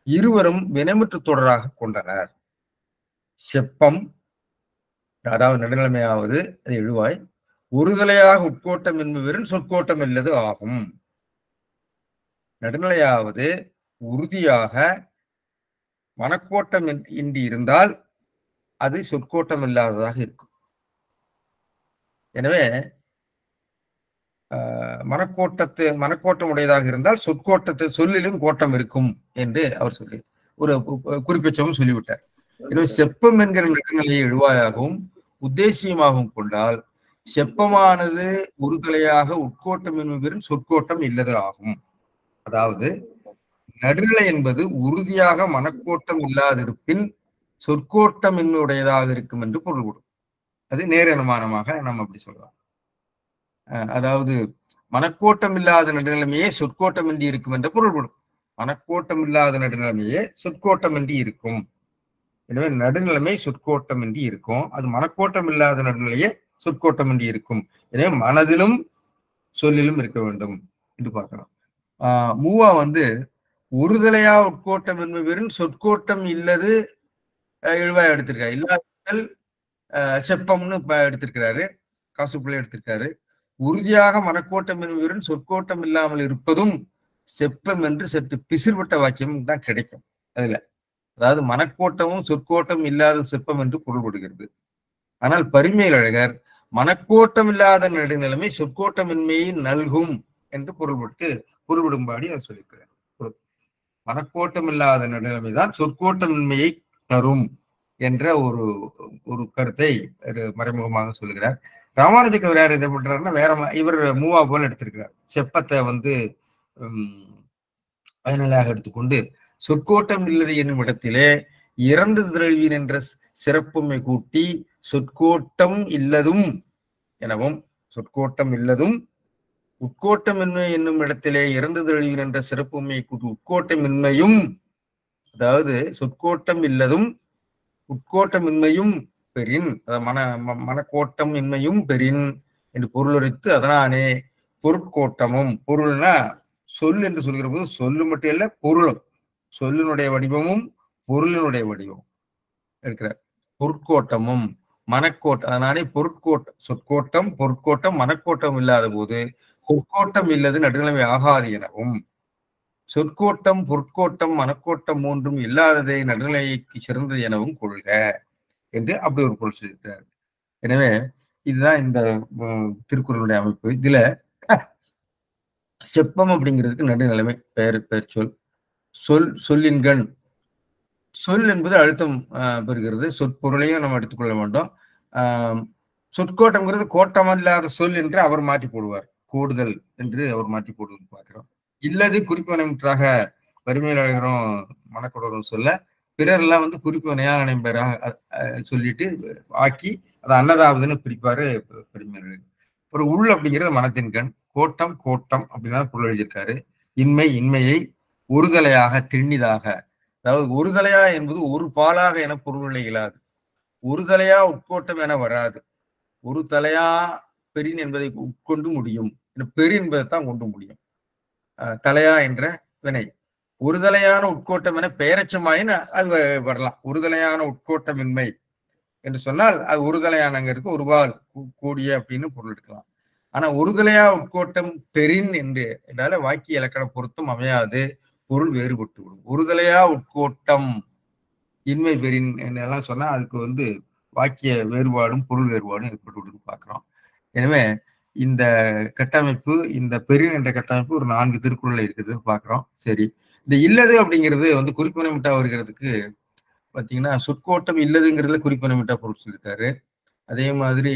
இருவரும் வினைமுற்று தொடராக கொண்டனர். செப்பம் அதாவது நடுநிலைமையாவது அது எழுவாய், ஒருதலையாக உட்கோட்டம் என்பவரின் சொற்கோட்டம் இல்லது ஆகும். நடுநிலையாவது உறுதியாக மனக்கோட்டம் இன்றி இருந்தால் அது சொற்கோட்டம் இல்லாததாக இருக்கும். எனவே மனக்கோட்டம் உடையதாக இருந்தால் சொற்கோட்டத்தை சொல்லிலும் கோட்டம் இருக்கும் என்று அவர் சொல்லி ஒரு குறிப்பிச்சவும் சொல்லிவிட்டார். எனவே செப்பம் என்கிற நடுநிலையை எழுவாயாகவும் உத்தேசியமாகவும் கொண்டால் செப்பமானது ஒருதலையாக உட்கோட்டம் என்பவரின் சொற்கோட்டம் இல்லது ஆகும். அதாவது நடுநிலை என்பது உறுதியாக மனக்கோட்டம் இல்லாதிருப்பின் சொற்கோட்டம் உடையதாக இருக்கும் என்று பொருள்படும். அது நேர் அனுமானமாக நம்ம அப்படி சொல்லலாம். அதாவது மனக்கோட்டம் இல்லாத நடுநிலைமையே சொற்கோட்டம் இன்றி இருக்கும் என்ற பொருள்படும். மனக்கோட்டம் இல்லாத நடுநிலைமையே சொற்கோட்டம் இன்றி இருக்கும். எனவே நடுநிலைமை சொற்கோட்டம் இன்றி இருக்கும், அது மனக்கோட்டம் இல்லாத நடுநிலையே சொற்கோட்டம் இன்றி இருக்கும். எனவே மனதிலும் சொல்லிலும் இருக்க வேண்டும் என்று பார்க்கலாம். மூவா வந்து ஒருதலையா உட்கோட்டம் என்பவரின் சொற்கோட்டம் இல்லது எழுவாய் எடுத்திருக்காரு. இல்லாதல் செப்பம்னு எடுத்திருக்கிறாரு, காசுப்பிள்ளை எடுத்திருக்காரு. உறுதியாக மனக்கோட்டம் என்பவரின் சொற்கோட்டம் இல்லாமல் இருப்பதும் செப்பம் என்று சற்று பிசிறுபட்ட வாக்கியம் தான் கிடைக்கும் அதுல. அதாவது மனக்கோட்டமும் சொற்கோட்டம் இல்லாத செப்பம் என்று பொருள்படுகிறது. ஆனால் பரிமையில் அழகர் மனக்கோட்டம் இல்லாத நடுநிலைமை சொற்கோட்டமின்மையை நல்கும் என்று பொருள்படும்படி அவர் சொல்லியிருக்கிறார். மனக்கோட்டம் இல்லாத நடுநிலைமைதான் சொற்கோட்டமின்மையை தரும் என்ற ஒரு கருத்தை மறைமுகமாக சொல்லுகிறார். ராமானுஜ கவிராயர் எதை பண்றாருன்னா வேற இவர் மூவா போல எடுத்திருக்கிறார். செப்பத்தை வந்து பயனிலையாக எடுத்துக்கொண்டு சொற்கோட்டம் இல்லது என்னும் இடத்திலே இறந்து திரள்வீன் என்ற சிறப்புமை கூட்டி சொற்கோட்டம் இல்லதும் எனவும் சொற்கோட்டம் இல்லதும் உட்கோட்டமின்மை என்னும் இடத்திலே இறந்து திரள்வீன் என்ற சிறப்புமையை கூட்டி உட்கோட்டமின்மையும், அதாவது சொற்கோட்டம் இல்லதும் உட்கோட்டமின்மையும் பெறின், மனக்கோட்டம் இன்மையும் பெறின் என்று பொருளுரைத்து அதனானே பொருட்கோட்டமும், பொருள்னா சொல் என்று சொல்கிற போது சொல்லு மட்டும் இல்ல பொருளும், சொல்லினுடைய வடிவமும் பொருளினுடைய வடிவம் இருக்கிறார். பொருட்கோட்டமும் மனக்கோட்டம், அதனாலே பொருட்கோட்டம் சொற்கோட்டம் பொருட்கோட்டம் மனக்கோட்டம் இல்லாத போது பொற்கோட்டம் இல்லது நடுநிலைமை ஆகாது எனவும், சொற்கோட்டம் பொருட்கோட்டம் மனக்கோட்டம் மூன்றும் இல்லாததை நடுநிலைக்கு சிறந்தது எனவும் கொள்க என்று அப்படி ஒரு பொருள் சொல்லியிருக்கிறார். எனவே இதுதான் இந்த திருக்குறளுடைய அமைப்பு. இதுல செப்பம் அப்படிங்கிறதுக்கு நடுநிலைமை பெயர் சொல்லின்கண், சொல் என்பது அழுத்தம் பெறுகிறது. சொற்பொருளையும் நம்ம எடுத்துக்கொள்ள வேண்டும். சொற்கோட்டம்ங்கிறது கோட்டம் இல்லாத சொல் என்று அவர் மாற்றி போடுவார், கூடுதல் என்று அவர் மாற்றி போடுவது பார்க்கிறோம். இல்லது குறிப்பு நன்றாக வறுமையாளர்களும் மனக்கொடரும் சொல்ல, பிறர் எல்லாம் வந்து குறிப்பு வினையாளனை பெயராக சொல்லிட்டு ஆக்கி அதை அன்னதாவதுன்னு பிரிப்பாரு பெருமையாளர்கள். ஒரு உள் அப்படிங்கிறது மனத்தின் கண், கோட்டம் கோட்டம் அப்படின்னா பொருள் எழுதியிருக்காரு. இன்மையை ஒருதலையாக திண்ணிதாக, அதாவது ஒருதலையா என்பது ஒரு பாலாக என பொருள் இயலாது. ஒரு தலையா உட்கோட்டம் என வராது. ஒரு தலையா பெரின் என்பதை உட்கொண்டு முடியும். பெரு என்பதை தான் கொண்டு முடியும். தலையா என்ற வினை. ஒரு தலையான உட்கோட்டம் என பெயரச்சமாயின் அது வரலாம். ஒரு தலையான உட்கோட்டமின்மை என்று சொன்னால் அது ஒரு தலையானங்கிறதுக்கு ஒருபால் கூடிய அப்படின்னு பொருள் எடுக்கலாம். ஆனா ஒரு தலையா உட்கோட்டம் பெரின் என்றால வாக்கிய இலக்கண பொருத்தம் அமையாது, பொருள் வேறுபட்டு விடும். ஒரு தலையா உட்கோட்டம் இன்மை பெரின் என்றெல்லாம் சொன்னா அதுக்கு வாக்கிய வேறுபாடும் பொருள் வேறுபாடும் ஏற்பட்டு விடுன்னு பார்க்கிறோம். எனவே இந்த கட்டமைப்பு, இந்த பெரின் என்ற கட்டமைப்பு ஒரு 4 திருக்குறள்ல இருக்குதுன்னு பார்க்கிறோம். சரி, இந்த இல்லது அப்படிங்கிறது குறிப்பினமிட்டா வருகிறதுக்கு பாத்தீங்கன்னா சொற்கோட்டம் இல்லதுங்கிறதுல குறிப்பினமிட்டா பொருள் சொல்லியிருக்காரு. அதே மாதிரி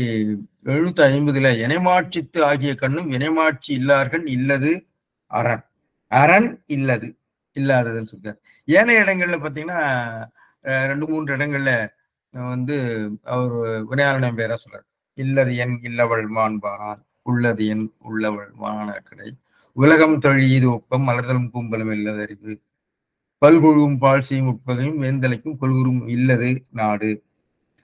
750ல இணைமாட்சித்து ஆகிய கண்ணும் இணைமாட்சி இல்லார்கள் இல்லது அரண். அரண் இல்லது இல்லாததுன்னு சொல்லியிருக்காரு. ஏனைய இடங்கள்ல பாத்தீங்கன்னா 2-3 இடங்கள்ல அவர் வினையாளன் பேரா சொல்றாரு. இல்லது என் இல்லவள் மாண்பானார் உள்ளது என் உள்ளவள் மாணாக்கடை உலகம் தழியது ஒப்பம் மலர்தலும் கூம்பலும் இல்லது அறிவு பல்குழுவும் பால் செய்யும் உட்பகையும் வேந்தலைக்கும் கொள்குறும் இல்லது நாடு.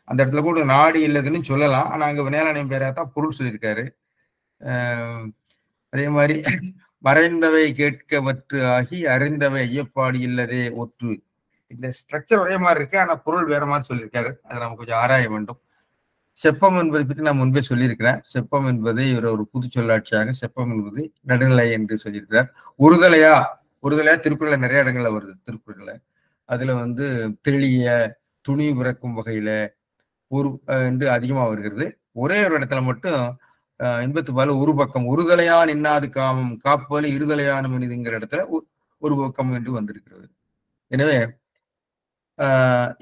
அந்த இடத்துல கூட நாடு இல்லதுன்னு சொல்லலாம். ஆனா அங்க வினையாளன் பேரா தான் பொருள் சொல்லியிருக்காரு. அதே மாதிரி மறைந்தவை கேட்கவற்று ஆகி அறிந்தவை ஐயப்பாடு இல்லதே ஒற்று. இந்த ஸ்ட்ரக்சர் ஒரே மாதிரி இருக்கு, ஆனா பொருள் வேற மாதிரி சொல்லியிருக்காரு. அதை நம்ம கொஞ்சம் ஆராய வேண்டும். செப்பம் என்பதை பற்றி நான் முன்பே சொல்லியிருக்கிறேன். செப்பம் என்பது இவர் ஒரு புது சொல்லாட்சியாக செப்பம் என்பது நடுநிலை என்று சொல்லியிருக்கிறார். ஒருதலையா திருக்குறள்ல நிறைய இடங்கள்ல வருது. திருக்குறள்ல அதுல தெளிய துணி பிறக்கும் வகையில ஒரு என்று அதிகமா வருகிறது. ஒரே ஒரு இடத்துல மட்டும் 84 ஒரு பக்கம் ஒருதலையான் இன்னாது காமம் காப்பது இருதலையான மனிதங்கிற இடத்துல ஒரு பக்கம் என்று வந்திருக்கிறது. எனவே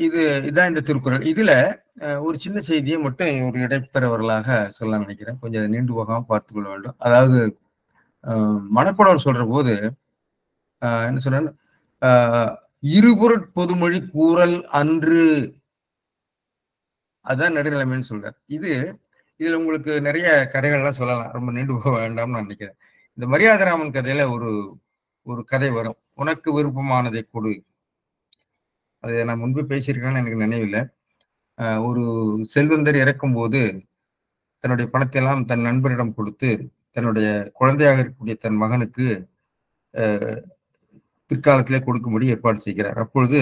இதுதான் இந்த திருக்குறள். இதுல ஒரு சின்ன செய்தியை மட்டும் ஒரு இடைப்பெறவர்களாக சொல்ல நினைக்கிறேன். கொஞ்சம் நீண்டு போகாம பார்த்துக் கொள்ள வேண்டும். அதாவது மணக்குடர் சொல்ற போது என்ன சொன்ன இருபொருட் பொதுமொழி கூறல் அன்று, அதுதான் நடுநிலைமைன்னு சொல்றார். இதுல உங்களுக்கு நிறைய கதைகள்லாம் சொல்லலாம், ரொம்ப நீண்டு போக வேண்டாம்னு நான் நினைக்கிறேன். இந்த மரியாதராமன் கதையில ஒரு கதை வரும். உனக்கு விருப்பமானதை கொடு. அது நான் முன்பு பேசியிருக்கேன்னு எனக்கு நினைவில்லை. ஒரு செல்வந்தர் இறக்கும் போது தன்னுடைய பணத்தை எல்லாம் தன் நண்பரிடம் கொடுத்து தன்னுடைய குழந்தையாக இருக்கக்கூடிய தன் மகனுக்கு பிற்காலத்திலே கொடுக்கும்படி ஏற்பாடு செய்கிறார். அப்பொழுது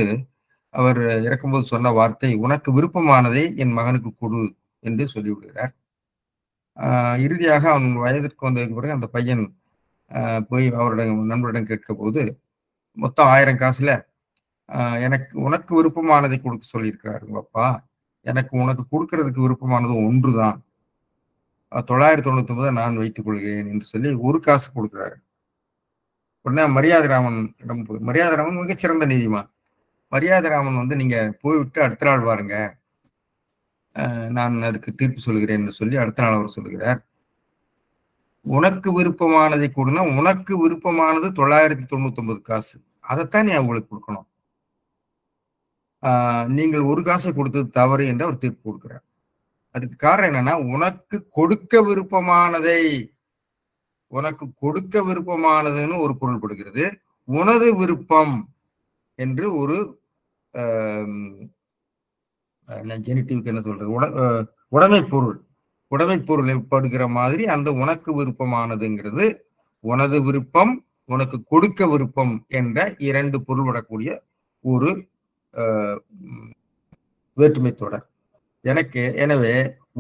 அவர் இறக்கும்போது சொன்ன வார்த்தை, உனக்கு விருப்பமானதை என் மகனுக்கு கொடு என்று சொல்லிவிடுகிறார். இறுதியாக அவன் வயதிற்கு வந்ததுக்கு பிறகு அந்த பையன் போய் அவருடைய நண்பரிடம் கேட்க போது மொத்தம் 1000 காசுல உனக்கு விருப்பமானதை கொடுக்க சொல்லியிருக்கிறாரு உங்க அப்பா. உனக்கு கொடுக்கறதுக்கு விருப்பமானது ஒன்றுதான், 999 நான் வைத்துக் கொள்கிறேன் என்று சொல்லி ஒரு காசு கொடுக்கிறாரு. உடனே மரியாதராமன் போய், மரியாதராமன் மிகச்சிறந்த நீதிமான். மரியாதராமன் நீங்க போய்விட்டு அடுத்த நாள் பாருங்க, நான் அதுக்கு தீர்ப்பு சொல்கிறேன் என்று சொல்லி அடுத்த நாள் அவர் சொல்லுகிறார். உனக்கு விருப்பமானதை கொடுனா உனக்கு விருப்பமானது 999 காசு, அதைத்தான் நீ அவங்களுக்கு கொடுக்கணும். நீங்கள் ஒரு காசை கொடுத்தது தவறு என்று அவர் தீர்ப்பு கொடுக்கிறார். அதுக்கு காரணம் என்னன்னா, உனக்கு கொடுக்க விருப்பமானதுன்னு ஒரு பொருள் கொடுக்கிறது. உனது விருப்பம் என்று ஒரு ஜெனிட்டிவ்க்கு என்ன சொல்றது, உடைமை பொருள் ஏற்படுகிற மாதிரி அந்த உனக்கு விருப்பமானதுங்கிறது உனது விருப்பம், உனக்கு கொடுக்க விருப்பம் என்ற 2 பொருள் விடக்கூடிய ஒரு வேற்றுமை தொடர். எனவே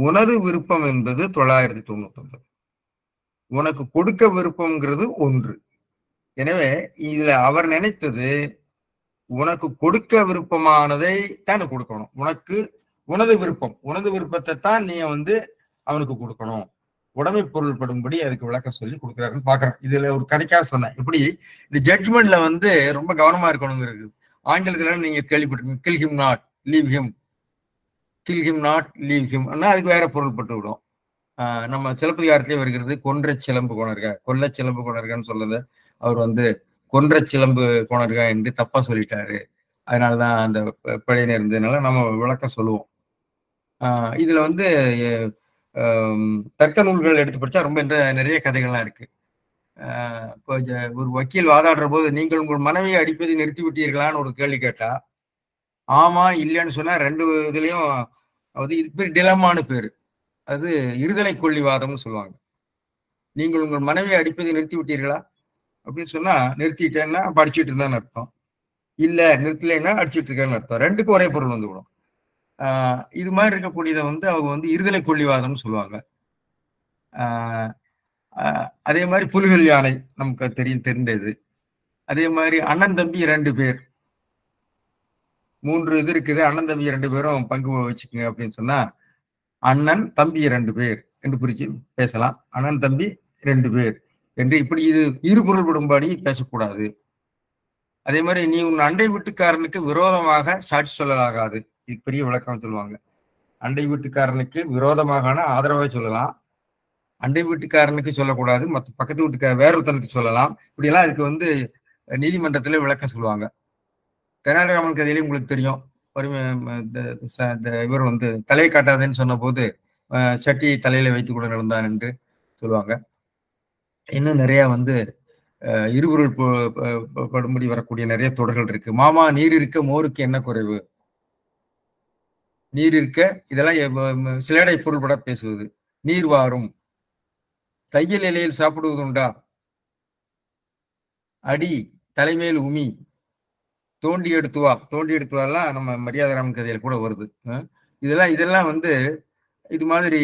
உனது விருப்பம் என்பது 999, உனக்கு கொடுக்க விருப்பம்ங்கிறது 1. எனவே இதுல அவர் நினைத்தது உனக்கு கொடுக்க விருப்பமானதை தான் கொடுக்கணும். உனது விருப்பத்தை தான் நீ அவனுக்கு கொடுக்கணும். உடைமை பொருள் படும்படி அதுக்கு விளக்கம் சொல்லி கொடுக்குறாருன்னு பாக்குறேன். இதுல ஒரு கதைக்காக சொன்னேன். இப்படி இந்த ஜட்ஜ்மெண்ட்ல ரொம்ப கவனமா இருக்கணுங்கிறது. ஆங்கிலத்துல நீங்க கேள்விப்பட்டிருக்கீங்க, kill him not leave him அதுக்கு வேற பொருள் பட்டு விடும். நம்ம சிலப்பதிகாரத்திலே வருகிறது, கொன்ற சிலம்பு கொணர்கன்னு சொல்லுது. அவர் கொன்ற சிலம்பு கொணர்க என்று தப்பா சொல்லிட்டாரு, அதனாலதான் அந்த பிழையின இருந்ததுனால நம்ம விளக்கம் சொல்லுவோம். இதுல தர்க்க நூல்கள் எடுத்து படிச்சா ரொம்ப நிறைய கதைகள்லாம் இருக்கு. ஒரு வக்கீல் வாதாடுற போது நீங்கள் உங்கள் மனைவியை அடிப்பதை நிறுத்தி விட்டீர்களான்னு ஒரு கேள்வி கேட்டா, ஆமா இல்லைன்னு சொன்னா 2 இதுலயும் அது இதுக்கு பேர் டிலமான்னு பேரு. அது இருதலை கொள்ளிவாதம்னு சொல்லுவாங்க. நீங்கள் உங்கள் மனைவியை அடிப்பதை நிறுத்தி விட்டீர்களா அப்படின்னு சொன்னா, நிறுத்திட்டேன்னா படிச்சுட்டு இருந்தான்னு அர்த்தம். இல்ல நிறுத்தலைன்னா அடிச்சுட்டு இருக்கேன்னு அர்த்தம். ரெண்டுக்கும் ஒரே பொருள் வந்துவிடும். இது மாதிரி இருக்கக்கூடியதை வந்து அவங்க வந்து இருதலை கொள்ளிவாதம்னு சொல்லுவாங்க. அதே மாதிரி புலிகள் யானை நமக்கு தெரிந்தது. அதே மாதிரி அண்ணன் தம்பி 2 பேர், 3 இது இருக்குது. அண்ணன் தம்பி 2 பேரும் பங்கு வச்சுக்கோங்க அப்படின்னு சொன்னா, அண்ணன் தம்பி 2 பேர் என்று குறிச்சு பேசலாம். அண்ணன் தம்பி 2 பேர் என்று இப்படி இது இரு பொருள்படும்படி பேசக்கூடாது. அதே மாதிரி நீ உன் அண்டை வீட்டுக்காரனுக்கு விரோதமாக சாட்சி சொல்லலாகாது. இது பெரிய விளக்கம் சொல்லுவாங்க. அண்டை வீட்டுக்காரனுக்கு விரோதமாக ஆதரவாக சொல்லலாம். அண்டை வீட்டுக்காரனுக்கு சொல்லக்கூடாது. மற்ற பக்கத்து வீட்டுக்கார வேறொருத்தனுக்கு சொல்லலாம். இப்படியெல்லாம் இதுக்கு வந்து நீதிமன்றத்துல விளக்கம் சொல்லுவாங்க. தெனாலிராமன் கதையிலே உங்களுக்கு தெரியும். இவர் வந்து தலையை காட்டாதேன்னு சொன்ன போது சட்டியை தலையில வைத்துக் கொண்டு நடந்தான் என்று சொல்லுவாங்க. இன்னும் நிறைய வந்து இருபொருள் படும்படி வரக்கூடிய நிறைய தொடர்கள் இருக்கு. மாமா நீர் இருக்க மோருக்கு என்ன குறைவு, நீர் இருக்க, இதெல்லாம் சிலடை பொருள்பட பேசுவது. நீர் வாரும், தையல் இலையில் சாப்பிடுவதுண்டா, அடி தலைமேல் உமி, தோண்டி எடுத்துவா. தோண்டி எடுத்துவாலாம் நம்ம மரியாதைராமன் கதையில கூட வருது. இதெல்லாம் வந்து இது மாதிரி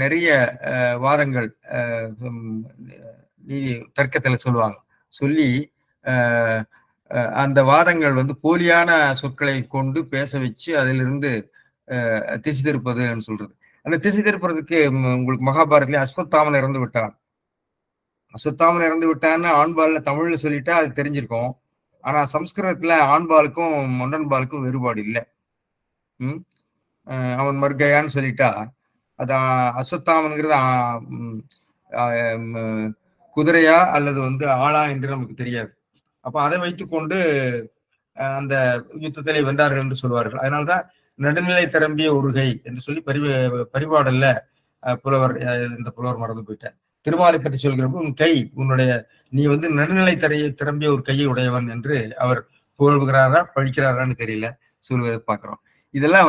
நிறைய வாதங்கள் தர்க்கத்துல சொல்லுவாங்க. சொல்லி அந்த வாதங்கள் வந்து போலியான சொற்களை கொண்டு பேச வச்சு அதிலிருந்து திசை திருப்பதுன்னு சொல்றது. அந்த திசை திருப்புறதுக்கு உங்களுக்கு மகாபாரதத்திலே அஸ்வத்தாமன் இறந்து விட்டான். அஸ்வத்தாமன் இறந்து விட்டான்னு ஆண்பால்ல தமிழ்ல சொல்லிட்டா அது தெரிஞ்சிருக்கும். ஆனா சம்ஸ்கிருதத்துல ஆண்பாலுக்கும் மொண்டன்பாலுக்கும் வேறுபாடு இல்லை. அவன் மர்கயான்னு சொல்லிட்டா அது அஸ்வத்தாமன்கிறது குதிரையா அல்லது வந்து ஆளா என்று நமக்கு தெரியாது. அப்ப அதை வைத்துக்கொண்டு அந்த யுத்தத்திலே வென்றார்கள் என்று சொல்வார்கள். அதனால்தான் நடுநிலை திரம்பிய உருகை என்று சொல்லி பரிபாடல்ல புலவர், இந்த புலவர் மறந்து போயிட்டேன், திருமாலை பற்றி சொல்கிறப்ப உன் கை உன்னுடைய நீ வந்து நடுநிலை திரம்பிய ஒரு கையை உடையவன் என்று அவர் புகழ்கிறாரா பழிக்கிறாரான்னு தெரியல, சொல்வதை பார்க்கிறோம். இதெல்லாம்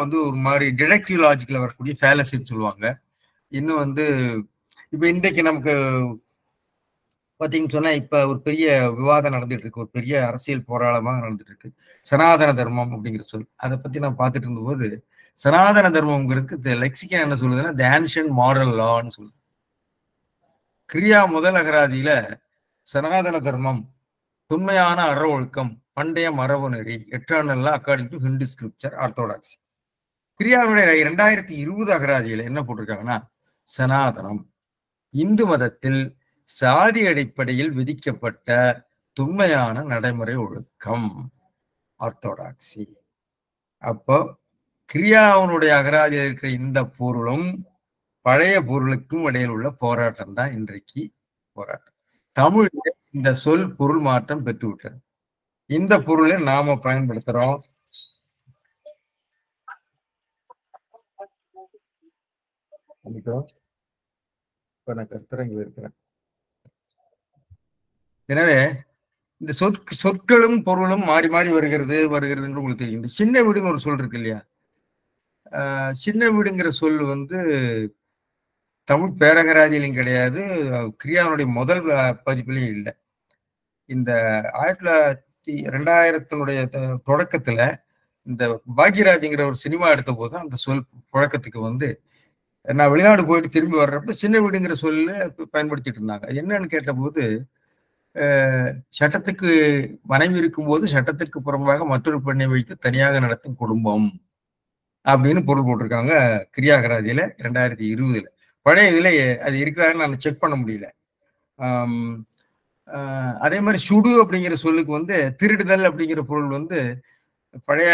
வந்து ஒரு மாதிரி டிடக்டிவ் லாஜிக்ல வரக்கூடிய ஃபேலசின்னு சொல்லுவாங்க. இன்னும் வந்து இப்ப இன்றைக்கு நமக்கு பாத்தீங்கன்னு சொன்னா இப்ப ஒரு பெரிய விவாதம் நடந்துட்டு இருக்கு, ஒரு பெரிய அரசியல் போராட்டமாக நடந்துட்டு இருக்கு. சனாதன தர்மம் அப்படிங்கிற சொல், அதை பத்தி நான் பார்த்துட்டு இருந்தபோது சனாதன தர்மம்ங்கிறதுக்கு லெக்சிகன் என்ன சொல்லுதுன்னா தி ஆன்ஷியன்ட் மாரல் லான்னு சொல்லுது. கிரியா முதல் அகராதியில சனாதன தர்மம் தொன்மையான அற ஒழுக்கம், பண்டைய மரபு நெறி, eternal according to Hindu scripture orthodox. கிரியாவுடைய 2020 அகராதியில என்ன போட்டிருக்காங்கன்னா சனாதனம் இந்து மதத்தில் சாதி அடிப்படையில் விதிக்கப்பட்ட தொன்மையான நடைமுறை ஒழுக்கம், ஆர்த்தோடாக்சி. அப்போ கிரியாவுடைய அகராதியில் இருக்கிற இந்த பொருளும் பழைய பொருளுக்கும் இடையில் உள்ள போராட்டம் தான் இன்றைக்கு போராட்டம். தமிழில் இந்த சொல் பொருள் மாற்றம் பெற்றுவிட்டது. இந்த பொருளை நாம பயன்படுத்துறோம். நான் கருத்தரங்க இருக்கிறேன். எனவே இந்த சொற்களும் பொருளும் மாறி மாறி வருகிறதுன்னு உங்களுக்கு தெரியும். இந்த சின்ன வீடுன்னு ஒரு சொல் இருக்கு இல்லையா, சின்ன வீடுங்கிற சொல் வந்து தமிழ் பேரகராதியிலும் கிடையாது, கிரியாவுடைய முதல் பதிப்பிலையும் இல்லை. இந்த 2000 தொடக்கத்துல இந்த பாக்யராஜ்ங்கிற ஒரு சினிமா எடுத்த போது அந்த சொல் புழக்கத்துக்கு வந்து நான் வெளிநாடு போயிட்டு திரும்பி வர்றப்ப சின்ன வீடுங்கிற சொல்ல பயன்படுத்திட்டு இருந்தாங்க. என்னன்னு கேட்டபோது சட்டத்துக்கு மனைவி இருக்கும்போது சட்டத்திற்கு புறம்பாக மற்றொரு பெண்ணை வைத்து தனியாக நடத்தும் குடும்பம் அப்படின்னு பொருள் போட்டிருக்காங்க கிரியாகராதியில 2020. பழைய இதுல அது இருக்கிறாங்கன்னு நான் செக் பண்ண முடியல. அதே மாதிரி சுடு அப்படிங்கிற சொல்லுக்கு வந்து திருடுதல் அப்படிங்கிற பொருள் வந்து பழைய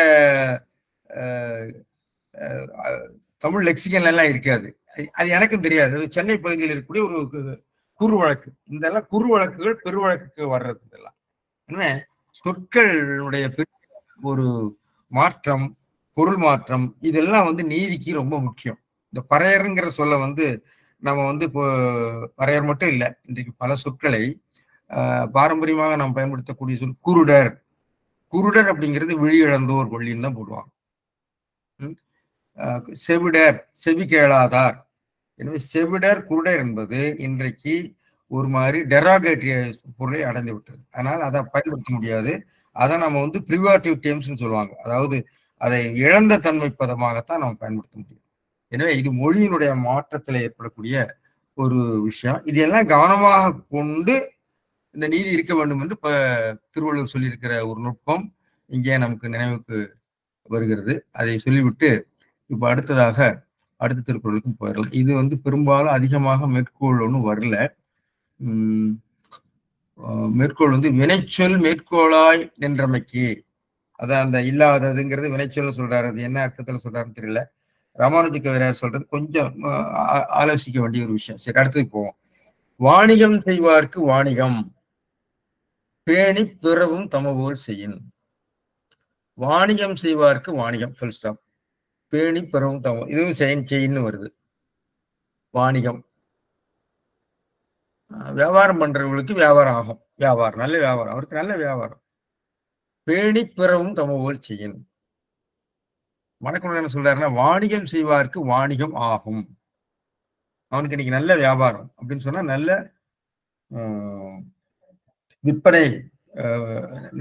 தமிழ் லெக்சிகன்ல எல்லாம் இருக்காது. அது எனக்கும் தெரியாது. அது சென்னை பகுதியில் இருக்கக்கூடிய ஒரு குறு வழக்கு. இதெல்லாம் குறு வழக்குகள் பெரு வழக்குக்கு வர்றது. இதெல்லாம் சொற்களுடைய ஒரு மாற்றம், பொருள் மாற்றம், இதெல்லாம் வந்து நீதிக்கு ரொம்ப முக்கியம். இந்த பறையருங்கிற சொல்ல வந்து நம்ம வந்து இப்போ பறையர் மட்டும் இல்லை, இன்றைக்கு பல சொற்களை பாரம்பரியமாக நாம் பயன்படுத்தக்கூடிய சொல் குருடர். குருடர் அப்படிங்கிறது விழி இழந்தோர் கொள்ளின்னு தான் போடுவாங்க. செவிடர், செவி கேளாதார். எனவே செவிடர், குருடர் என்பது இன்றைக்கு ஒரு மாதிரி டெராகேட்டரி பொருளை அடைந்து விட்டது. அதனால அதை பயன்படுத்த முடியாது. அதை நம்ம வந்து பிரிவாட்டிவ் டேர்ம்ஸ்னு சொல்லுவாங்க. அதாவது அதை இழந்த தன்மை பதமாகத்தான் நம்ம பயன்படுத்த முடியும். எனவே இது மொழியினுடைய மாற்றத்தில் ஏற்படக்கூடிய ஒரு விஷயம். இது எல்லாம் கவனமாக கொண்டு இந்த நீதி இருக்க வேண்டும் என்று திருவள்ளுவர் சொல்லியிருக்கிற ஒரு நுட்பம் இங்கே நமக்கு நினைவுக்கு வருகிறது. அதை சொல்லிவிட்டு இப்ப அடுத்த திருக்குறளுக்கும் போயிடலாம். இது வந்து பெரும்பாலும் அதிகமாக மேற்கோள் ஒன்றும் வரல. மேற்கோள் வந்து வினைச்சொல் மேற்கோளாய் நின்றமைக்கு, அதான் அந்த இல்லாததுங்கிறது வினைச்சொல் சொல்றாரு. அது என்ன அர்த்தத்துல சொல்றாருன்னு தெரியல. ராமானுஜ கவிராயர் சொல்றது கொஞ்சம் ஆலோசிக்க வேண்டிய ஒரு விஷயம். சரி, அடுத்ததுக்கு போவோம். வாணிகம் செய்வார்க்கு வாணிகம் பேணி பிறவும் தமபோல் செய்யின். வாணிகம் செய்வார்க்கு வாணிகம், ஃபுல் ஸ்டாப். பேணி பிறவும் தம, இதுவும் செய்யின்னு வருது. வாணிகம் வியாபாரம் பண்றவங்களுக்கு வியாபாரம் ஆகும். வியாபாரம் நல்ல வியாபாரம், அவருக்கு நல்ல வியாபாரம். பேணி பிறவும் தமபோல் செய்யின். மணக்குழு என்ன சொல்றாருன்னா, வாணிகம் செய்வார்க்கு வாணிகம் ஆகும். அவனுக்கு இன்னைக்கு நல்ல வியாபாரம் அப்படின்னு சொன்னா நல்ல விற்பனை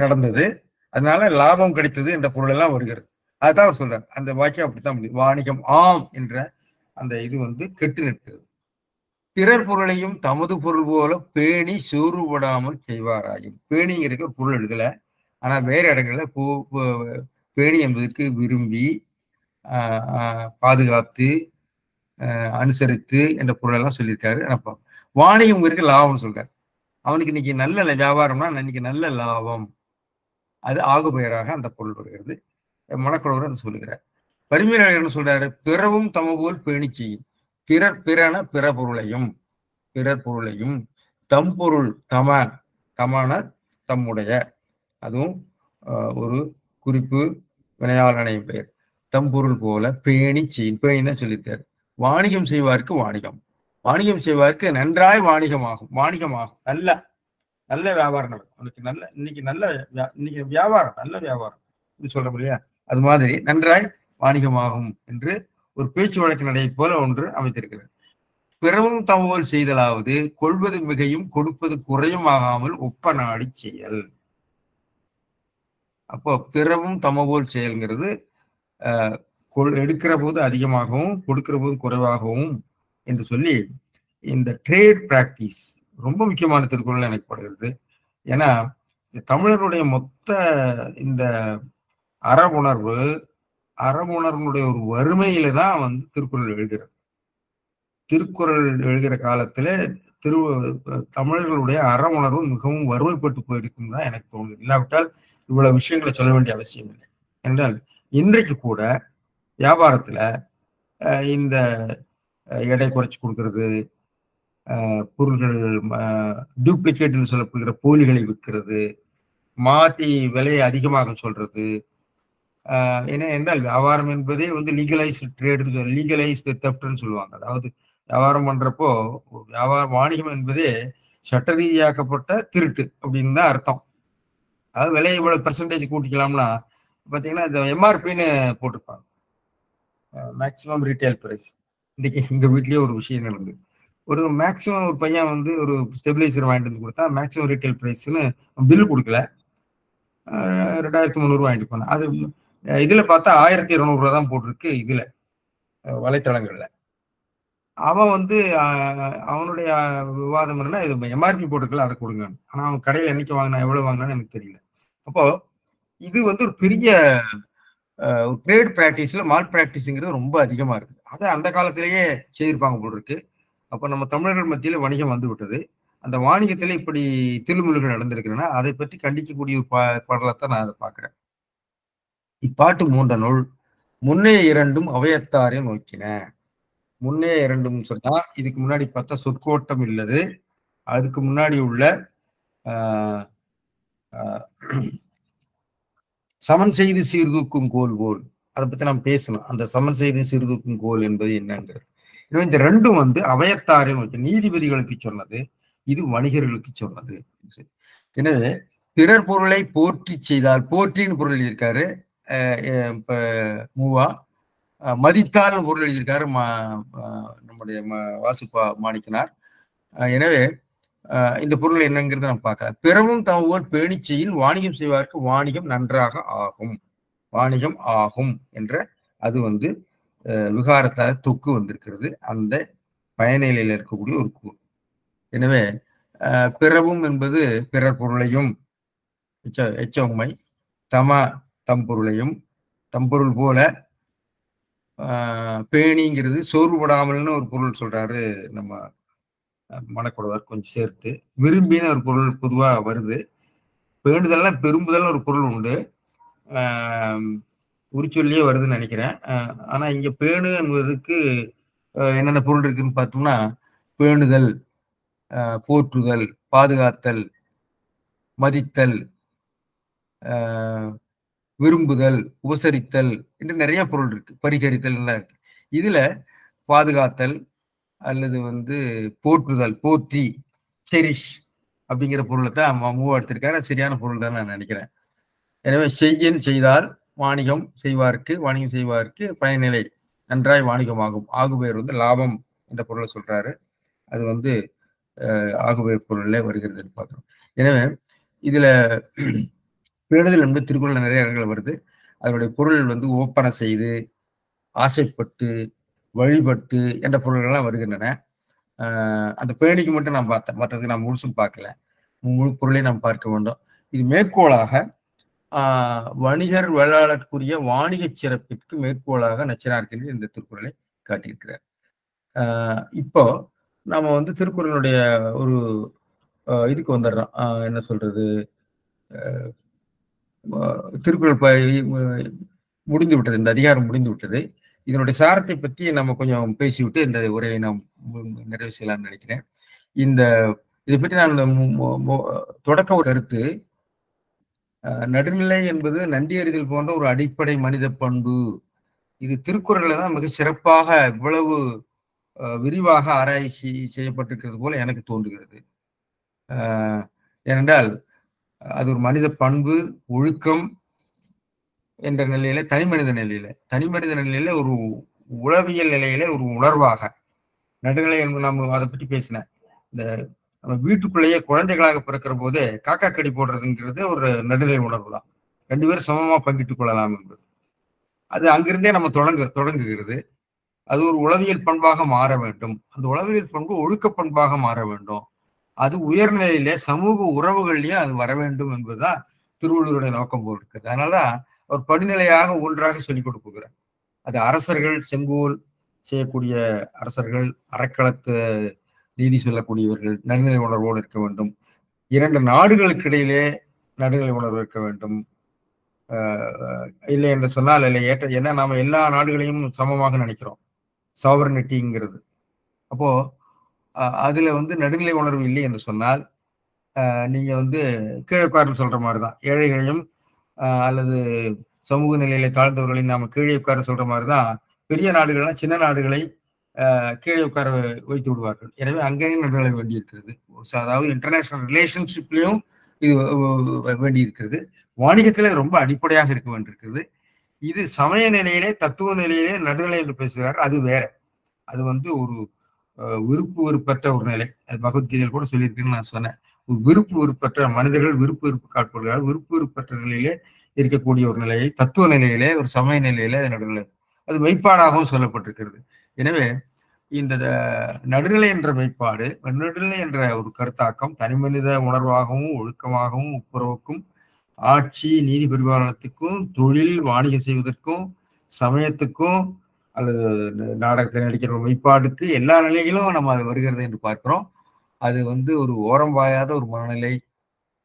நடந்தது, அதனால லாபம் கிடைத்தது என்ற பொருள் எல்லாம் வருகிறது. அதுதான் அவர் சொல்றாரு. அந்த வாக்கியம் அப்படித்தான் முடியும். வாணிகம் ஆம் என்ற அந்த இது வந்து கெட்டு நிற்கிறது. பிறர் பொருளையும் தமது பொருள் போல பேணி சோறுபடாமல் செய்வாராயும். பேணிங்கிறதுக்கு ஒரு பொருள் எழுதல, ஆனா வேற இடங்கள்ல பேணி என்பதற்கு விரும்பி, பாதுகாத்து, அனுசரித்து என்ற பொருள் எல்லாம் சொல்லியிருக்காரு. வாணிகம் இருக்கு லாபம்னு சொல்றாரு. அவனுக்கு இன்னைக்கு நல்ல வியாபாரம்னா இன்னைக்கு நல்ல லாபம், அது ஆகுபெயராக அந்த பொருள் வருகிறது. மணக்குழவர் அதை சொல்லுகிறார். பரிமேலழகர் என்ன சொல்றாரு? பிறவும் தமபோல் பேணி செய்யும். பிறன பிற பொருளையும் தம்பொருள் தமான தம்முடைய, அதுவும் ஒரு குறிப்பு வினையாளனை பெயர். தம்பொருள் போல பேணி செய்யும். பேணி தான் சொல்லியிருக்காரு. வாணிகம் செய்வார்க்கு வாணிகம் செய்வார்க்கு நன்றாய் வாணிகமாகும். நல்ல வியாபாரம் நடக்கும். அவனுக்கு இன்னைக்கு வியாபாரம் நல்ல வியாபாரம் சொல்றோம் இல்லையா? அது மாதிரி நன்றாய் வாணிகமாகும் என்று ஒரு பேச்சு வழக்கு நடை போல ஒன்று அமைத்திருக்கிறது. பிறவும் தமோல் செய்தலாவது கொள்வது மிகையும் கொடுப்பது குறையும் ஆகாமல் ஒப்ப நாடி செயல். அப்போ பிறவும் தமபோல் செயல்ங்கிறது எடுக்கிற போது அதிகமாகவும் கொடுக்கிற போது குறைவாகவும் என்று சொல்லி இந்த ட்ரேட் பிராக்டிஸ் ரொம்ப முக்கியமான திருக்குறள் எனக்கு படுகிறது. ஏன்னா தமிழருடைய மொத்த இந்த அறவுணர்வுடைய ஒரு வறுமையில தான் வந்து திருக்குறள் எழுதுகிறது. திருக்குறள் எழுதுகிற காலத்துல தமிழர்களுடைய அறவுணர்வு மிகவும் வறுமைப்பட்டு போயிருக்கும் தான் எனக்கு தோணுது. இல்லாவிட்டால் இவ்வளவு விஷயங்களை சொல்ல வேண்டிய அவசியம் இல்லை. என்றால் இன்றைக்கு கூட வியாபாரத்துல இந்த எடை குறைச்சி கொடுக்கறது, பொருள்கள் டூப்ளிகேட்னு சொல்லப்படுகிற போலிகளை விற்கிறது, மாற்றி விலையை அதிகமாக சொல்றது. என்ன என்றால் வியாபாரம் என்பதே வந்து லீகலைஸ்டு ட்ரேடுன்னு லீகலைஸ்டு தெஃப்ட்னு சொல்லுவாங்க. அதாவது வியாபாரம் பண்றப்போ வாணிகம் என்பதே சட்ட ரீதியாக்கப்பட்ட திருட்டு அப்படின்னு தான் அர்த்தம். அதாவது விலையை இவ்வளவு பெர்சன்டேஜ் கூட்டிக்கலாம்னா பார்த்தீங்கன்னா இந்த எம்ஆர்பின்னு போட்டிருப்பாங்க, மேக்சிமம் ரீட்டைல் பிரைஸ். இன்னைக்கு எங்க வீட்லயே ஒரு விஷயம் நடந்தது. ஒரு மேக்சிமம் ஒரு பையன் வந்து ஒரு ஸ்டெபிலைசர் வாங்கிட்டு வந்து கொடுத்தா மேக்சிமம் ரீட்டைல் பிரைஸ்ன்னு பில் கொடுக்கல, 2300 வாங்கிட்டு போனேன். அது இதுல பார்த்தா 1200 தான் போட்டிருக்கு. இதுல வலைத்தளங்கள்ல அவன் வந்து அவனுடைய விவாதம் என்னன்னா இது எம்ஆர்பி போட்டுக்கல, அதை கொடுங்க. ஆனா அவன் கடையில என்னைக்கு வாங்கினா எவ்வளவு வாங்கினான்னு எனக்கு தெரியல. அப்போ இது வந்து ஒரு பெரிய ட்ரேட் பிராக்டிஸ்ல மால் பிராக்டிஸ்ங்கிறது ரொம்ப அதிகமா இருக்கு. அதை அந்த காலத்திலேயே செய்திருப்பாங்க போல் இருக்கு. அப்ப நம்ம தமிழர்கள் மத்தியில வணிகம் வந்து விட்டது. அந்த வாணிகத்துல இப்படி திருமுழுகள் நடந்திருக்குன்னா அதை பற்றி கண்டிக்கக்கூடிய ஒரு பாடலத்தை நான் அதை பாக்குறேன். இப்பாட்டு 3 நூல் முன்னே 2 அவையத்தாரே நோக்கின. முன்னே 2 சொன்னா இதுக்கு முன்னாடி பார்த்தா சொற்கோட்டம் இல்லது, அதுக்கு முன்னாடி உள்ள சமன் செய்து சீர்தூக்கும் கோல் அதை பத்தி நாம் பேசணும். அந்த சமன் செய்து சீர்தூக்கும் கோல் என்பது என்னங்கிறது. இந்த 2 வந்து அவையத்தாரே நோக்கி, நீதிபதிகளுக்கு சொன்னது, இது வணிகர்களுக்கு சொன்னது. எனவே பிறர் பொருளை போற்றி செய்தால், போற்றின்னு பொருள் இருக்காரு இப்ப மூவா, மதித்தால் பொருள் எழுதியிருக்காரு நம்முடைய வாசுப்பா மாணிக்கனார். எனவே இந்த பொருள் என்னங்கிறத நம்ம பார்க்கலாம். பிறவும் தமவர் பேணி செய்யின் வாணிகம் செய்வார்க்கு வாணிகம் நன்றாக ஆகும். வாணிகம் ஆகும் என்ற அது வந்து விகாரத்தால் தொக்கு வந்திருக்கிறது அந்த பயனிலையில் இருக்கக்கூடிய ஒரு கூறு. எனவே பிறவும் என்பது பிறர் பொருளையும் எச்ச உண்மை, தம் பொருளையும் தம்பொருள் போல, பேணிங்கிறது சோர்வுபடாமல்னு ஒரு பொருள் சொல்றாரு நம்ம மணக்குடவர் கொஞ்சம் சேர்த்து. விரும்பின ஒரு பொருள் பொதுவா வருது. பேணுதல்லாம் பெரும்புதல் ஒரு பொருள் உண்டு, உரிச்சொல்லியே வருதுன்னு நினைக்கிறேன். ஆனா இங்க பேணு என்பதுக்கு என்னென்ன பொருள் இருக்குன்னு பார்த்தோம்னா, பேணுதல், போற்றுதல், பாதுகாத்தல், மதித்தல், விரும்புதல், உபசரித்தல் என்று நிறைய பொருள் இருக்கு. பரிகரித்தல் எல்லாம் இருக்கு. இதுல பாதுகாத்தல் அல்லது வந்து போற்றுதல், போற்றி, செரிஷ் அப்படிங்கிற பொருளை தான் மூவா எடுத்திருக்காரு. சரியான பொருள் தான் நான் நினைக்கிறேன். எனவே செய்யன் செய்தால் வாணிகம் செய்வார்க்கு பயனிலை நன்றாய் வாணிகமாகும். ஆகுபெயர் வந்து லாபம் என்ற பொருளை சொல்றாரு. அது வந்து ஆகுபெயர் பொருள்ல வருகிறது பார்க்கிறோம். எனவே இதுல பேணுதல் என்பது திருக்குறள் நிறைய இடங்கள் வருது. அதனுடைய பொருள் வந்து ஓப்பனை செய்து, ஆசைப்பட்டு, வழிபட்டு என்ற பொருள்கள்லாம் வருகின்றன. அந்த பேணிக்கு மட்டும் நான் பார்த்தேன், மற்றதுக்கு நான் முழுசும் பார்க்கல. முழு பொருளை நாம் பார்க்க வேண்டும். இது மேற்கோளாக வணிகர் வேளாளருக்குரிய வாணிக சிறப்பிற்கு மேற்கோளாக நச்சினார்க்கினியர் இந்த திருக்குறளை காட்டியிருக்கிறார். இப்போ நாம வந்து திருக்குறளுடைய ஒரு இதுக்கு வந்துடுறோம். என்ன சொல்றது, திருக்குறள் முடிந்து விட்டது, இந்த அதிகாரம் முடிந்து விட்டது. இதனுடைய சாரத்தை பற்றி நம்ம கொஞ்சம் பேசிவிட்டு இந்த உரையை நாம் நிறைவு செய்யலாம்னு நினைக்கிறேன். இதை பற்றி நான் தொடக்க ஒரு கருத்து, நடுநிலை என்பது நன்றி அறிதல் போன்ற ஒரு அடிப்படை மனித பண்பு. இது திருக்குறள்ல தான் மிக சிறப்பாக இவ்வளவு விரிவாக ஆராய்ச்சி செய்யப்பட்டிருக்கிறது போல எனக்கு தோன்றுகிறது. ஏனென்றால் அது ஒரு மனித பண்பு, ஒழுக்கம் என்ற நிலையில, தனி மனித நிலையில ஒரு உளவியல் நிலையில ஒரு உணர்வாக நடுநிலை என்பது நம்ம அதை பற்றி பேசினேன். இந்த நம்ம வீட்டுக்குள்ளேயே குழந்தைகளாக பிறக்கிற போது காக்கா கடி போடுறதுங்கிறது ஒரு நடுநிலை உணர்வு தான். 2 பேரும் சமமா பங்கிட்டுக் கொள்ளலாம் என்பது. அது அங்கிருந்தே நம்ம தொடங்குகிறது. அது ஒரு உளவியல் பண்பாக மாற வேண்டும். அந்த உளவியல் பண்பு ஒழுக்க பண்பாக மாற வேண்டும். அது உயர்நிலையில சமூக உறவுகள்லயும் அது வர வேண்டும் என்பதுதான் திருவள்ளுவருடைய நோக்கம் போல் இருக்குது. அதனாலதான் அவர் படிநிலையாக ஒன்றாக சொல்லிக் கொடுக்குகிறார். அது அரசர்கள், செங்கோல் செய்யக்கூடிய அரசர்கள், அறக்களத்து நீதி சொல்லக்கூடியவர்கள் நடுநிலை உணர்வோடு இருக்க வேண்டும். 2 நாடுகளுக்கு இடையிலே நடுநிலை உணர்வு இருக்க வேண்டும். இல்லை என்று சொன்னால் இல்லை ஏன்னா நாம எல்லா நாடுகளையும் சமமாக நினைக்கிறோம், சாவரனிட்டிங்கிறது. அப்போ அதுல வந்து நடுநிலை உணர்வு இல்லை என்று சொன்னால் நீங்க வந்து கீழே சொல்ற மாதிரிதான் ஏழைகளையும் அல்லது சமூக நிலையில தாழ்ந்தவர்களையும் நாம கீழே உட்கார சொல்ற மாதிரிதான் பெரிய நாடுகள்லாம் சின்ன நாடுகளை கீழே உட்கார வைத்து விடுவார்கள். எனவே அங்கேயும் நடுநிலை வேண்டியிருக்கிறது. அதாவது இன்டர்நேஷனல் ரிலேஷன்ஷிப்லயும் இது வேண்டியிருக்கிறது. வாணிகத்துல ரொம்ப அடிப்படையாக இருக்க வேண்டியிருக்கிறது. இது சமய நிலையிலே, தத்துவ நிலையிலே நடுநிலை என்று பேசுகிறார். அது வேற. அது வந்து ஒரு விருப்பு வெறுப்பற்ற ஒரு நிலை. அது பகவத்கீதையில் கூட சொல்லியிருக்குன்னு நான் சொன்னேன். ஒரு விருப்பு வெறுப்பற்ற மனிதர்கள் விருப்பு வெறுப்பு காட்படுகிறார். விருப்பு வெறுப்பற்ற நிலையிலே இருக்கக்கூடிய ஒரு நிலையை தத்துவ நிலையிலே, ஒரு சமய நிலையிலே அது நடுநிலை, அது மெய்ப்பாடாகவும் சொல்லப்பட்டிருக்கிறது. எனவே இந்த நடுநிலை என்ற மெய்ப்பாடு, நடுநிலை என்ற ஒரு கருத்தாக்கம் தனிமனித உணர்வாகவும் ஒழுக்கமாகவும் ஒப்புரவுக்கும் ஆட்சி நீதி பரிபாலனத்துக்கும் தொழில் வாணிகம் செய்வதற்கும் சமயத்துக்கும் அல்லது நாடகத்தை நடிக்கிற மெய்ப்பாடுக்கு எல்லா நிலையிலும் நம்ம அது வருகிறது என்று பார்க்கிறோம். அது வந்து ஒரு ஓரம் பாயாத ஒரு மனநிலை.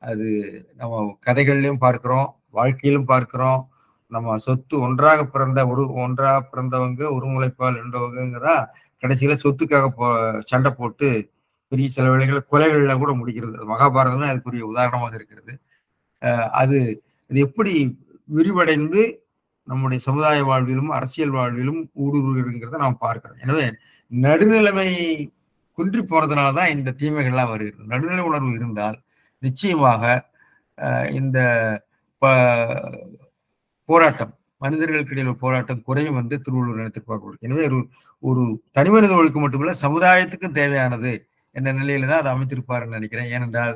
அது நம்ம கதைகள்லையும் பார்க்கிறோம், வாழ்க்கையிலும் பார்க்கிறோம். நம்ம சொத்து ஒன்றாக பிறந்தவங்க ஒரு முளைப்பால் என்றவங்கதான் கடைசியில சொத்துக்காக சண்டை போட்டு பெரிய சில வேளைகளை கொலைகள்ல கூட முடிக்கிறது. மகாபாரதமே அதுக்குரிய உதாரணமாக இருக்கிறது. அது எப்படி விரிவடைந்து நம்முடைய சமுதாய வாழ்விலும் அரசியல் வாழ்விலும் ஊடுருவுகிறத நாம் பார்க்கிறோம். எனவே நடுநிலைமை குன்றி போனதுனாலதான் இந்த தீமைகள்லாம் வருகிறது. நடுநிலை உணர்வு இருந்தால் நிச்சயமாக இந்த போராட்டம் மனிதர்களுக்கு இடையில போராட்டம் குறையும் என்று திருவள்ளுவர் நினைத்திருப்பார்கள். எனவே ஒரு தனி மனித ஒழுக்கம் மட்டுமல்ல, சமுதாயத்துக்கும் தேவையானது என்ற நிலையில தான் அதை அமைத்திருப்பாருன்னு நினைக்கிறேன். ஏனென்றால்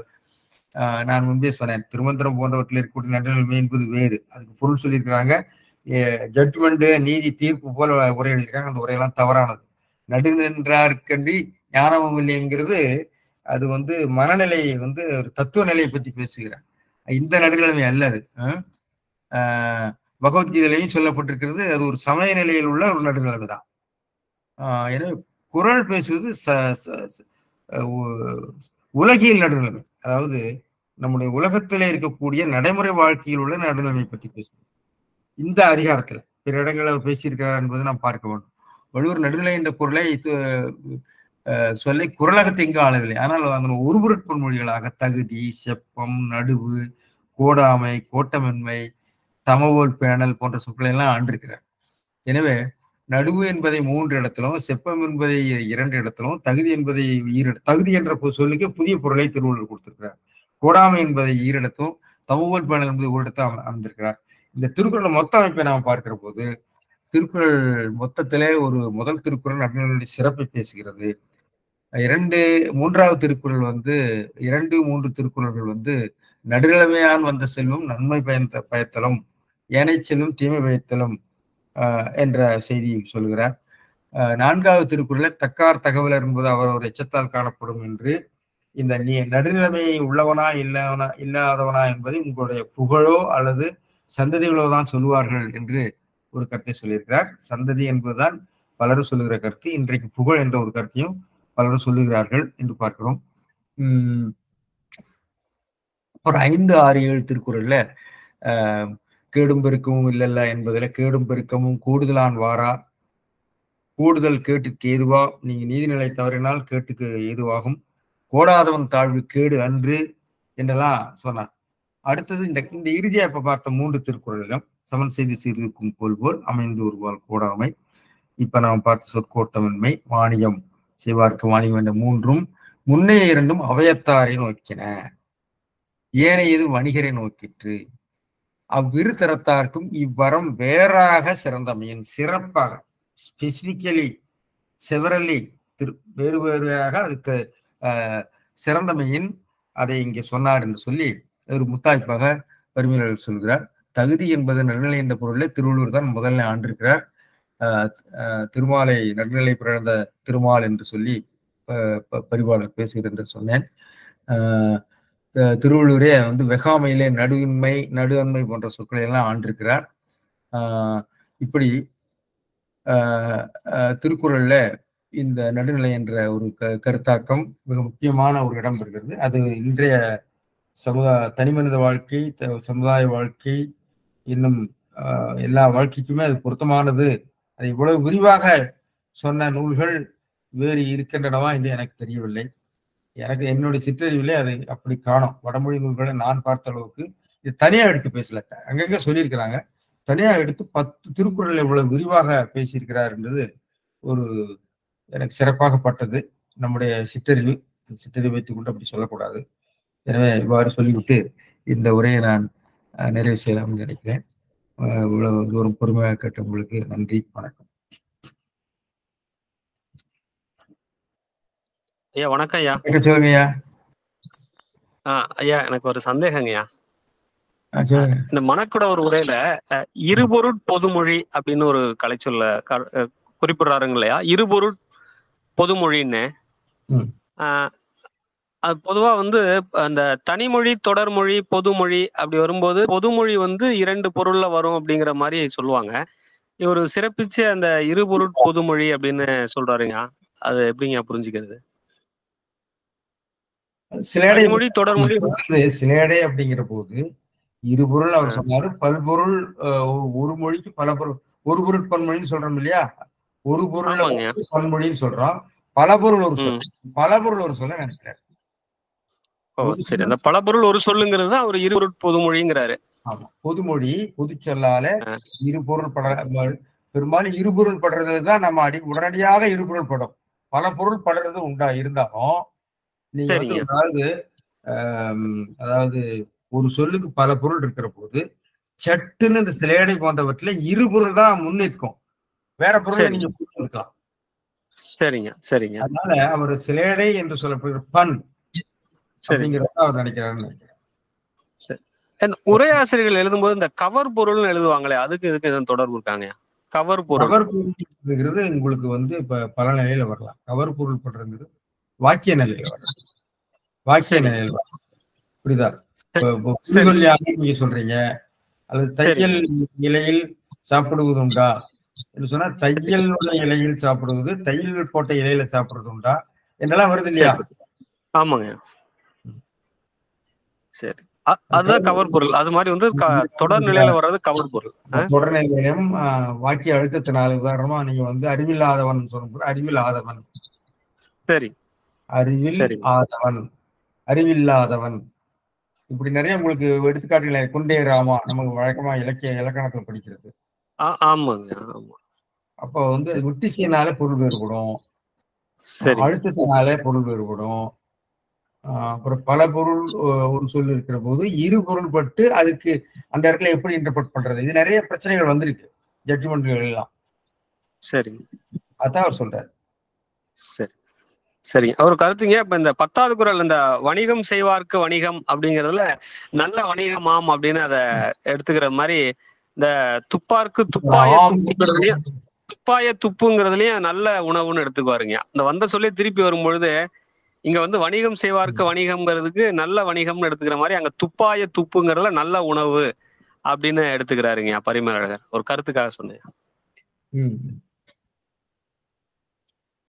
நான் முன்பே சொன்னேன், திருமந்திரம் போன்றவற்றில் இருக்கக்கூடிய நடுநிலைமை என்பது வேறு. அதுக்கு பொருள் சொல்லியிருக்கிறாங்க. ஜட்மெண்ட், நீதி, தீர்ப்பு போல உரை எழுதியிருக்காங்க. அந்த உரையெல்லாம் தவறானது. நடுநின்றார்கன்றி ஞானமும் இல்லைங்கிறது அது மனநிலை ஒரு தத்துவ நிலையை பற்றி பேசுகிறார். இந்த நடுநிலைமை அல்ல அது. பகவத்கீதையிலையும் சொல்லப்பட்டிருக்கிறது, அது ஒரு சமய நிலையில் உள்ள ஒரு நடுநிலைமை தான். எனவே குறள் பேசுவது உலகியல் நடுநிலைமை, அதாவது நம்முடைய உலகத்திலே இருக்கக்கூடிய நடைமுறை வாழ்க்கையில் உள்ள நடுநிலைமை பற்றி பேசுவது. இந்த அதிகாரத்துல பிற இடங்களில் பேசியிருக்கிறார் என்பதை நாம் பார்க்க வேண்டும். வள்ளுவர் நடுநிலை என்ற பொருளை சொல்லை குறளகத்தை எங்கு ஆளவில்லை. ஆனால் அந்த ஒரு பொருட்பொன்மொழிகளாக தகுதி, செப்பம், நடுவு, கோடாமை, கோட்டமென்மை, தமவோல் பேணல் போன்ற சொற்களை எல்லாம் ஆண்டிருக்கிறார். எனவே நடுவு என்பதை 3 இடத்திலும், செப்பம் என்பதை 2 இடத்திலும், தகுதி என்பதை தகுதி என்ற சொல்லுக்கு புதிய பொருளை திருவள்ளுவர் கொடுத்திருக்கிறார். கோடாமை என்பதை 2 இடத்தும், தமவோல் பேணல் என்பதை ஒரு இடத்தில் அமைந்திருக்கிறார். இந்த திருக்குறள் மொத்த அமைப்பை நாம் பார்க்கிற போது திருக்குறள் மொத்தத்திலே ஒரு முதல் திருக்குறள் நடுநிலையுடைய சிறப்பை பேசுகிறது. 3வது திருக்குறள் 2, 3 திருக்குறள்கள் நடுநிலைமையான் வந்த செல்வம் நன்மை பயத்தலும் ஏனை செல்லும் தீமை பயத்தலும் என்ற செய்தியை சொல்கிறார். 4வது திருக்குறளை தக்கார் தகவலர் என்பது அவர் ஒரு எச்சத்தால் காணப்படும் என்று, இந்த நடுநிலைமையை உள்ளவனா இல்லாதவனா என்பதை உங்களுடைய புகழோ அல்லது சந்ததிகளோ தான் சொல்லுவார்கள் என்று ஒரு கருத்தை சொல்லியிருக்கிறார். சந்ததி என்பதுதான் பலரும் சொல்லுகிற கருத்து. இன்றைக்கு புகழ் என்ற ஒரு கருத்தையும் பலரும் சொல்லுகிறார்கள் என்று பார்க்கிறோம். ஒரு 5, 6, 7 திருக்குறள்ல கேடும் பெருக்கமும் இல்லல்ல என்பதுல கேடும் பெருக்கமும் கூடுதலான் வாரா, கூடுதல் கேட்டுக்கு ஏதுவா, நீங்க நீதிநிலை தவறினால் கேட்டுக்கு ஏதுவாகும், கோடாதவன் தாழ்வு கேடு அன்று என்றெல்லாம் சொன்னார். அடுத்தது இந்த இறுதியா இப்ப பார்த்த 3 திருக்குறளிலும் சமன் செய்தி சீர்திருக்கும் கோல் போல் அமைந்து ஒருவாள் கோடாமை, இப்ப நாம் பார்த்த சொற்கோட்டமின்மை, வாணியம் செய்வார்க்கு வாணியம் என்ற 3ம் முன்னே 2ம் அவையத்தாரை நோக்கின, ஏனையது வணிகரை நோக்கிற்று. அவ்விரு தரத்தார்க்கும் இவ்வரம் வேறாக சிறந்தமையின், சிறப்பாக ஸ்பெசிபிக்கலி செவரலி வேறு வேறாக அதுக்கு சிறந்தமையின் அதை இங்கே சொன்னார் என்று சொல்லி ஒரு முத்தாய்ப்பாக பரிமையாளர் சொல்கிறார். தகுதி என்பது நடுநிலை என்ற பொருளை திருவள்ளுவர் தான் முதல்ல ஆண்டிருக்கிறார். திருமாலை நடுநிலை பிறந்த திருமால் என்று சொல்லி பரிபாளர் பேசுகிறார் என்று சொன்னேன். திருவள்ளுவரே வெகாமையிலே நடுவின்மை, நடுவன்மை போன்ற சொற்களை எல்லாம் ஆண்டிருக்கிறார். இப்படி திருக்குறள்ல இந்த நடுநிலை என்ற ஒரு கருத்தாக்கம் மிக முக்கியமான ஒரு இடம் பெறுகிறது. அது இன்றைய தனிமனித வாழ்க்கை, சமுதாய வாழ்க்கை, இன்னும் எல்லா வாழ்க்கைக்குமே அது பொருத்தமானது. அது இவ்வளவு விரிவாக சொன்ன நூல்கள் வேறு இருக்கின்றனவா என்று எனக்கு தெரியவில்லை. எனக்கு என்னுடைய சிற்றறிவிலே அதை அப்படி காணும். வடமொழி நூல்களை நான் பார்த்த அளவுக்கு இது தனியா எடுத்து பேசல, அங்கங்க சொல்லியிருக்கிறாங்க. தனியா எடுத்து 10 திருக்குறளை இவ்வளவு விரிவாக பேசியிருக்கிறார் என்பது ஒரு எனக்கு சிறப்பாக பட்டது. நம்முடைய சிற்றறிவு வைத்துக் கொண்டு அப்படி சொல்லக்கூடாது. எனவே இவ்வாறு சொல்லிவிட்டு இந்த உரையை நான் நிறைவு செய்யலாம்னு நினைக்கிறேன். இவ்வளவு தூரம் பொறுமையாக கேட்ட உங்களுக்கு நன்றி, வணக்கம். ஐயா வணக்கம் ஐயா. சொல்லுங்க ஐயா. ஐயா எனக்கு ஒரு சந்தேகங்கய்யா. இந்த மணக்குட ஒரு உரையில இருபொருட் பொதுமொழி அப்படின்னு ஒரு கலைச்சொல்ல குறிப்பிடுறாருங்க இல்லையா? இருபொருட் பொதுமொழின்னு அது பொதுவா அந்த தனிமொழி, தொடர்மொழி, பொதுமொழி அப்படி வரும்போது பொதுமொழி 2 பொருள்ல வரும் அப்படிங்கிற மாதிரி சொல்லுவாங்க. இவர் சிறப்பிச்சு அந்த இருபொருட் பொதுமொழி அப்படின்னு சொல்றாருங்க. அது எப்படிங்க புரிஞ்சுக்கிறது? சிலேடை தொடர்மொழி சிலேடை அப்படிங்கிற போது இருபொருள் அவர் சொன்னாரு. பல்பொருள், ஒரு மொழிக்கு பல பொருள், ஒரு பொருள் பன்மொழின்னு சொல்றோம் இல்லையா? ஒரு பொருள் பன்மொழின்னு சொல்றோம். பல பொருள் ஒரு சொல், பல பொருள் ஒரு சொல்ல நினைக்கிறார். சரி, அந்த பல பொருள் ஒரு சொல்லுங்கிறது அவர் இருபொருள் பொதுமொழிங்கிறாரு. ஆமா, பொதுமொழி பொது சொல்லால இரு பொருள் பெரும்பாலும் இருபொருள் படுறதுதான் நம்ம உடனடியாக இருபொருள் படும். பல பொருள் படுறது இருந்தாலும் நீங்க அதாவது ஒரு சொல்லுக்கு பல பொருள் இருக்கிற போது சட்டுன்னு இந்த சிலேடை போன்றவற்றில இருபொருள் தான் முன்னிற்கும். வேற பொருளை சரிங்க. நீங்க கொடுக்கலாம். சரிங்க, சரிங்க. அதனால அவர் சிலேடை என்று சொல்லப்படுகிற பண் சரி. அப்படிங்கிறத அவர் நினைக்கிறாருன்னு நினைக்கிறேன். இந்த உரையாசிரியர்கள் எழுதும்போது இந்த கவர் பொருள்னு எழுதுவாங்களே, அதுக்கு இதுக்கு எதுவும் தொடர்பு இருக்காங்க? கவர் பொருள். கவர் பொருள்ங்கிறது உங்களுக்கு வந்து இப்ப பல நிலையில வரலாம். கவர் பொருள் பண்றது வாக்கிய நிலையில வரலாம். வாக்கிய நிலையில வரலாம். புரியுதா? புரிதொல்லியாக நீங்க சொல்றீங்க. அல்லது தையல் இலையில் சாப்பிடுவது உண்டா என்று சொன்னா தையலுடைய இலையில் சாப்பிடுவது, தையல் போட்ட இலையில சாப்பிடுறது உண்டா என்றெல்லாம் வருது இல்லையா? ஆமாங்க. சரி. அதுதான் கவர் பொருள். அது மாதிரி வந்து தொடர் நிலையில வர்றது கவர் பொருள். தொடர் நிலையிலும் வாக்கிய அழுத்தத்தினால உதாரணமா நீங்க வந்து அறிவில்லாதவன் சொல்லும்போது அறிவில்லாதவன். சரி. அறிவில் ஆதவன், அறிவில்லாதவன். இப்படி நிறைய உங்களுக்கு எடுத்துக்காட்டுகளை குண்டே ராமா நமக்கு வழக்கமா இலக்கணத்துல படிக்கிறது. ஆமாங்க. ஆமா. அப்போ வந்து விட்டிசையினால பொருள் வேறுபடும், அழுத்தத்தினால பொருள் வேறுபடும். அப்புறம் பல பொருள் ஒரு சொல் இருக்கிற போது இரு பொருள் பட்டு அதுக்கு அந்த இடத்துல எப்படி இன்டர்பிரட் பண்றது, இது நிறைய பிரச்சனைகள் வந்திருக்கு ஜட்ஜ்மெண்ட்கள் எல்லாம். சரி, அதான் அவர் சொல்றாரு. சரி சரி அவர் கருத்துங்க. இப்ப இந்த 10வது குறள் இந்த வணிகம் செய்வார்க்கு வணிகம் அப்படிங்கறதுல நல்ல வணிகமாம் அப்படின்னு அதை எடுத்துக்கிற மாதிரி, இந்த துப்பார்க்கு துப்பாய துப்புங்கிறதுலயும் நல்ல உணவுன்னு எடுத்துக்குவாருங்க. இந்த வந்த சொல்லி திருப்பி வரும் பொழுது இங்க வந்து வணிகம் செய்வார்க்கு வணிகம்ங்கிறதுக்கு நல்ல வணிகம்னு எடுத்துக்கிற மாதிரி, அங்க துப்பாய துப்புங்கிறதுல நல்ல உணவு அப்படின்னு எடுத்துக்கிறாருங்க பரிமேலழகர். ஒரு கருத்துக்காக சொன்னேன்.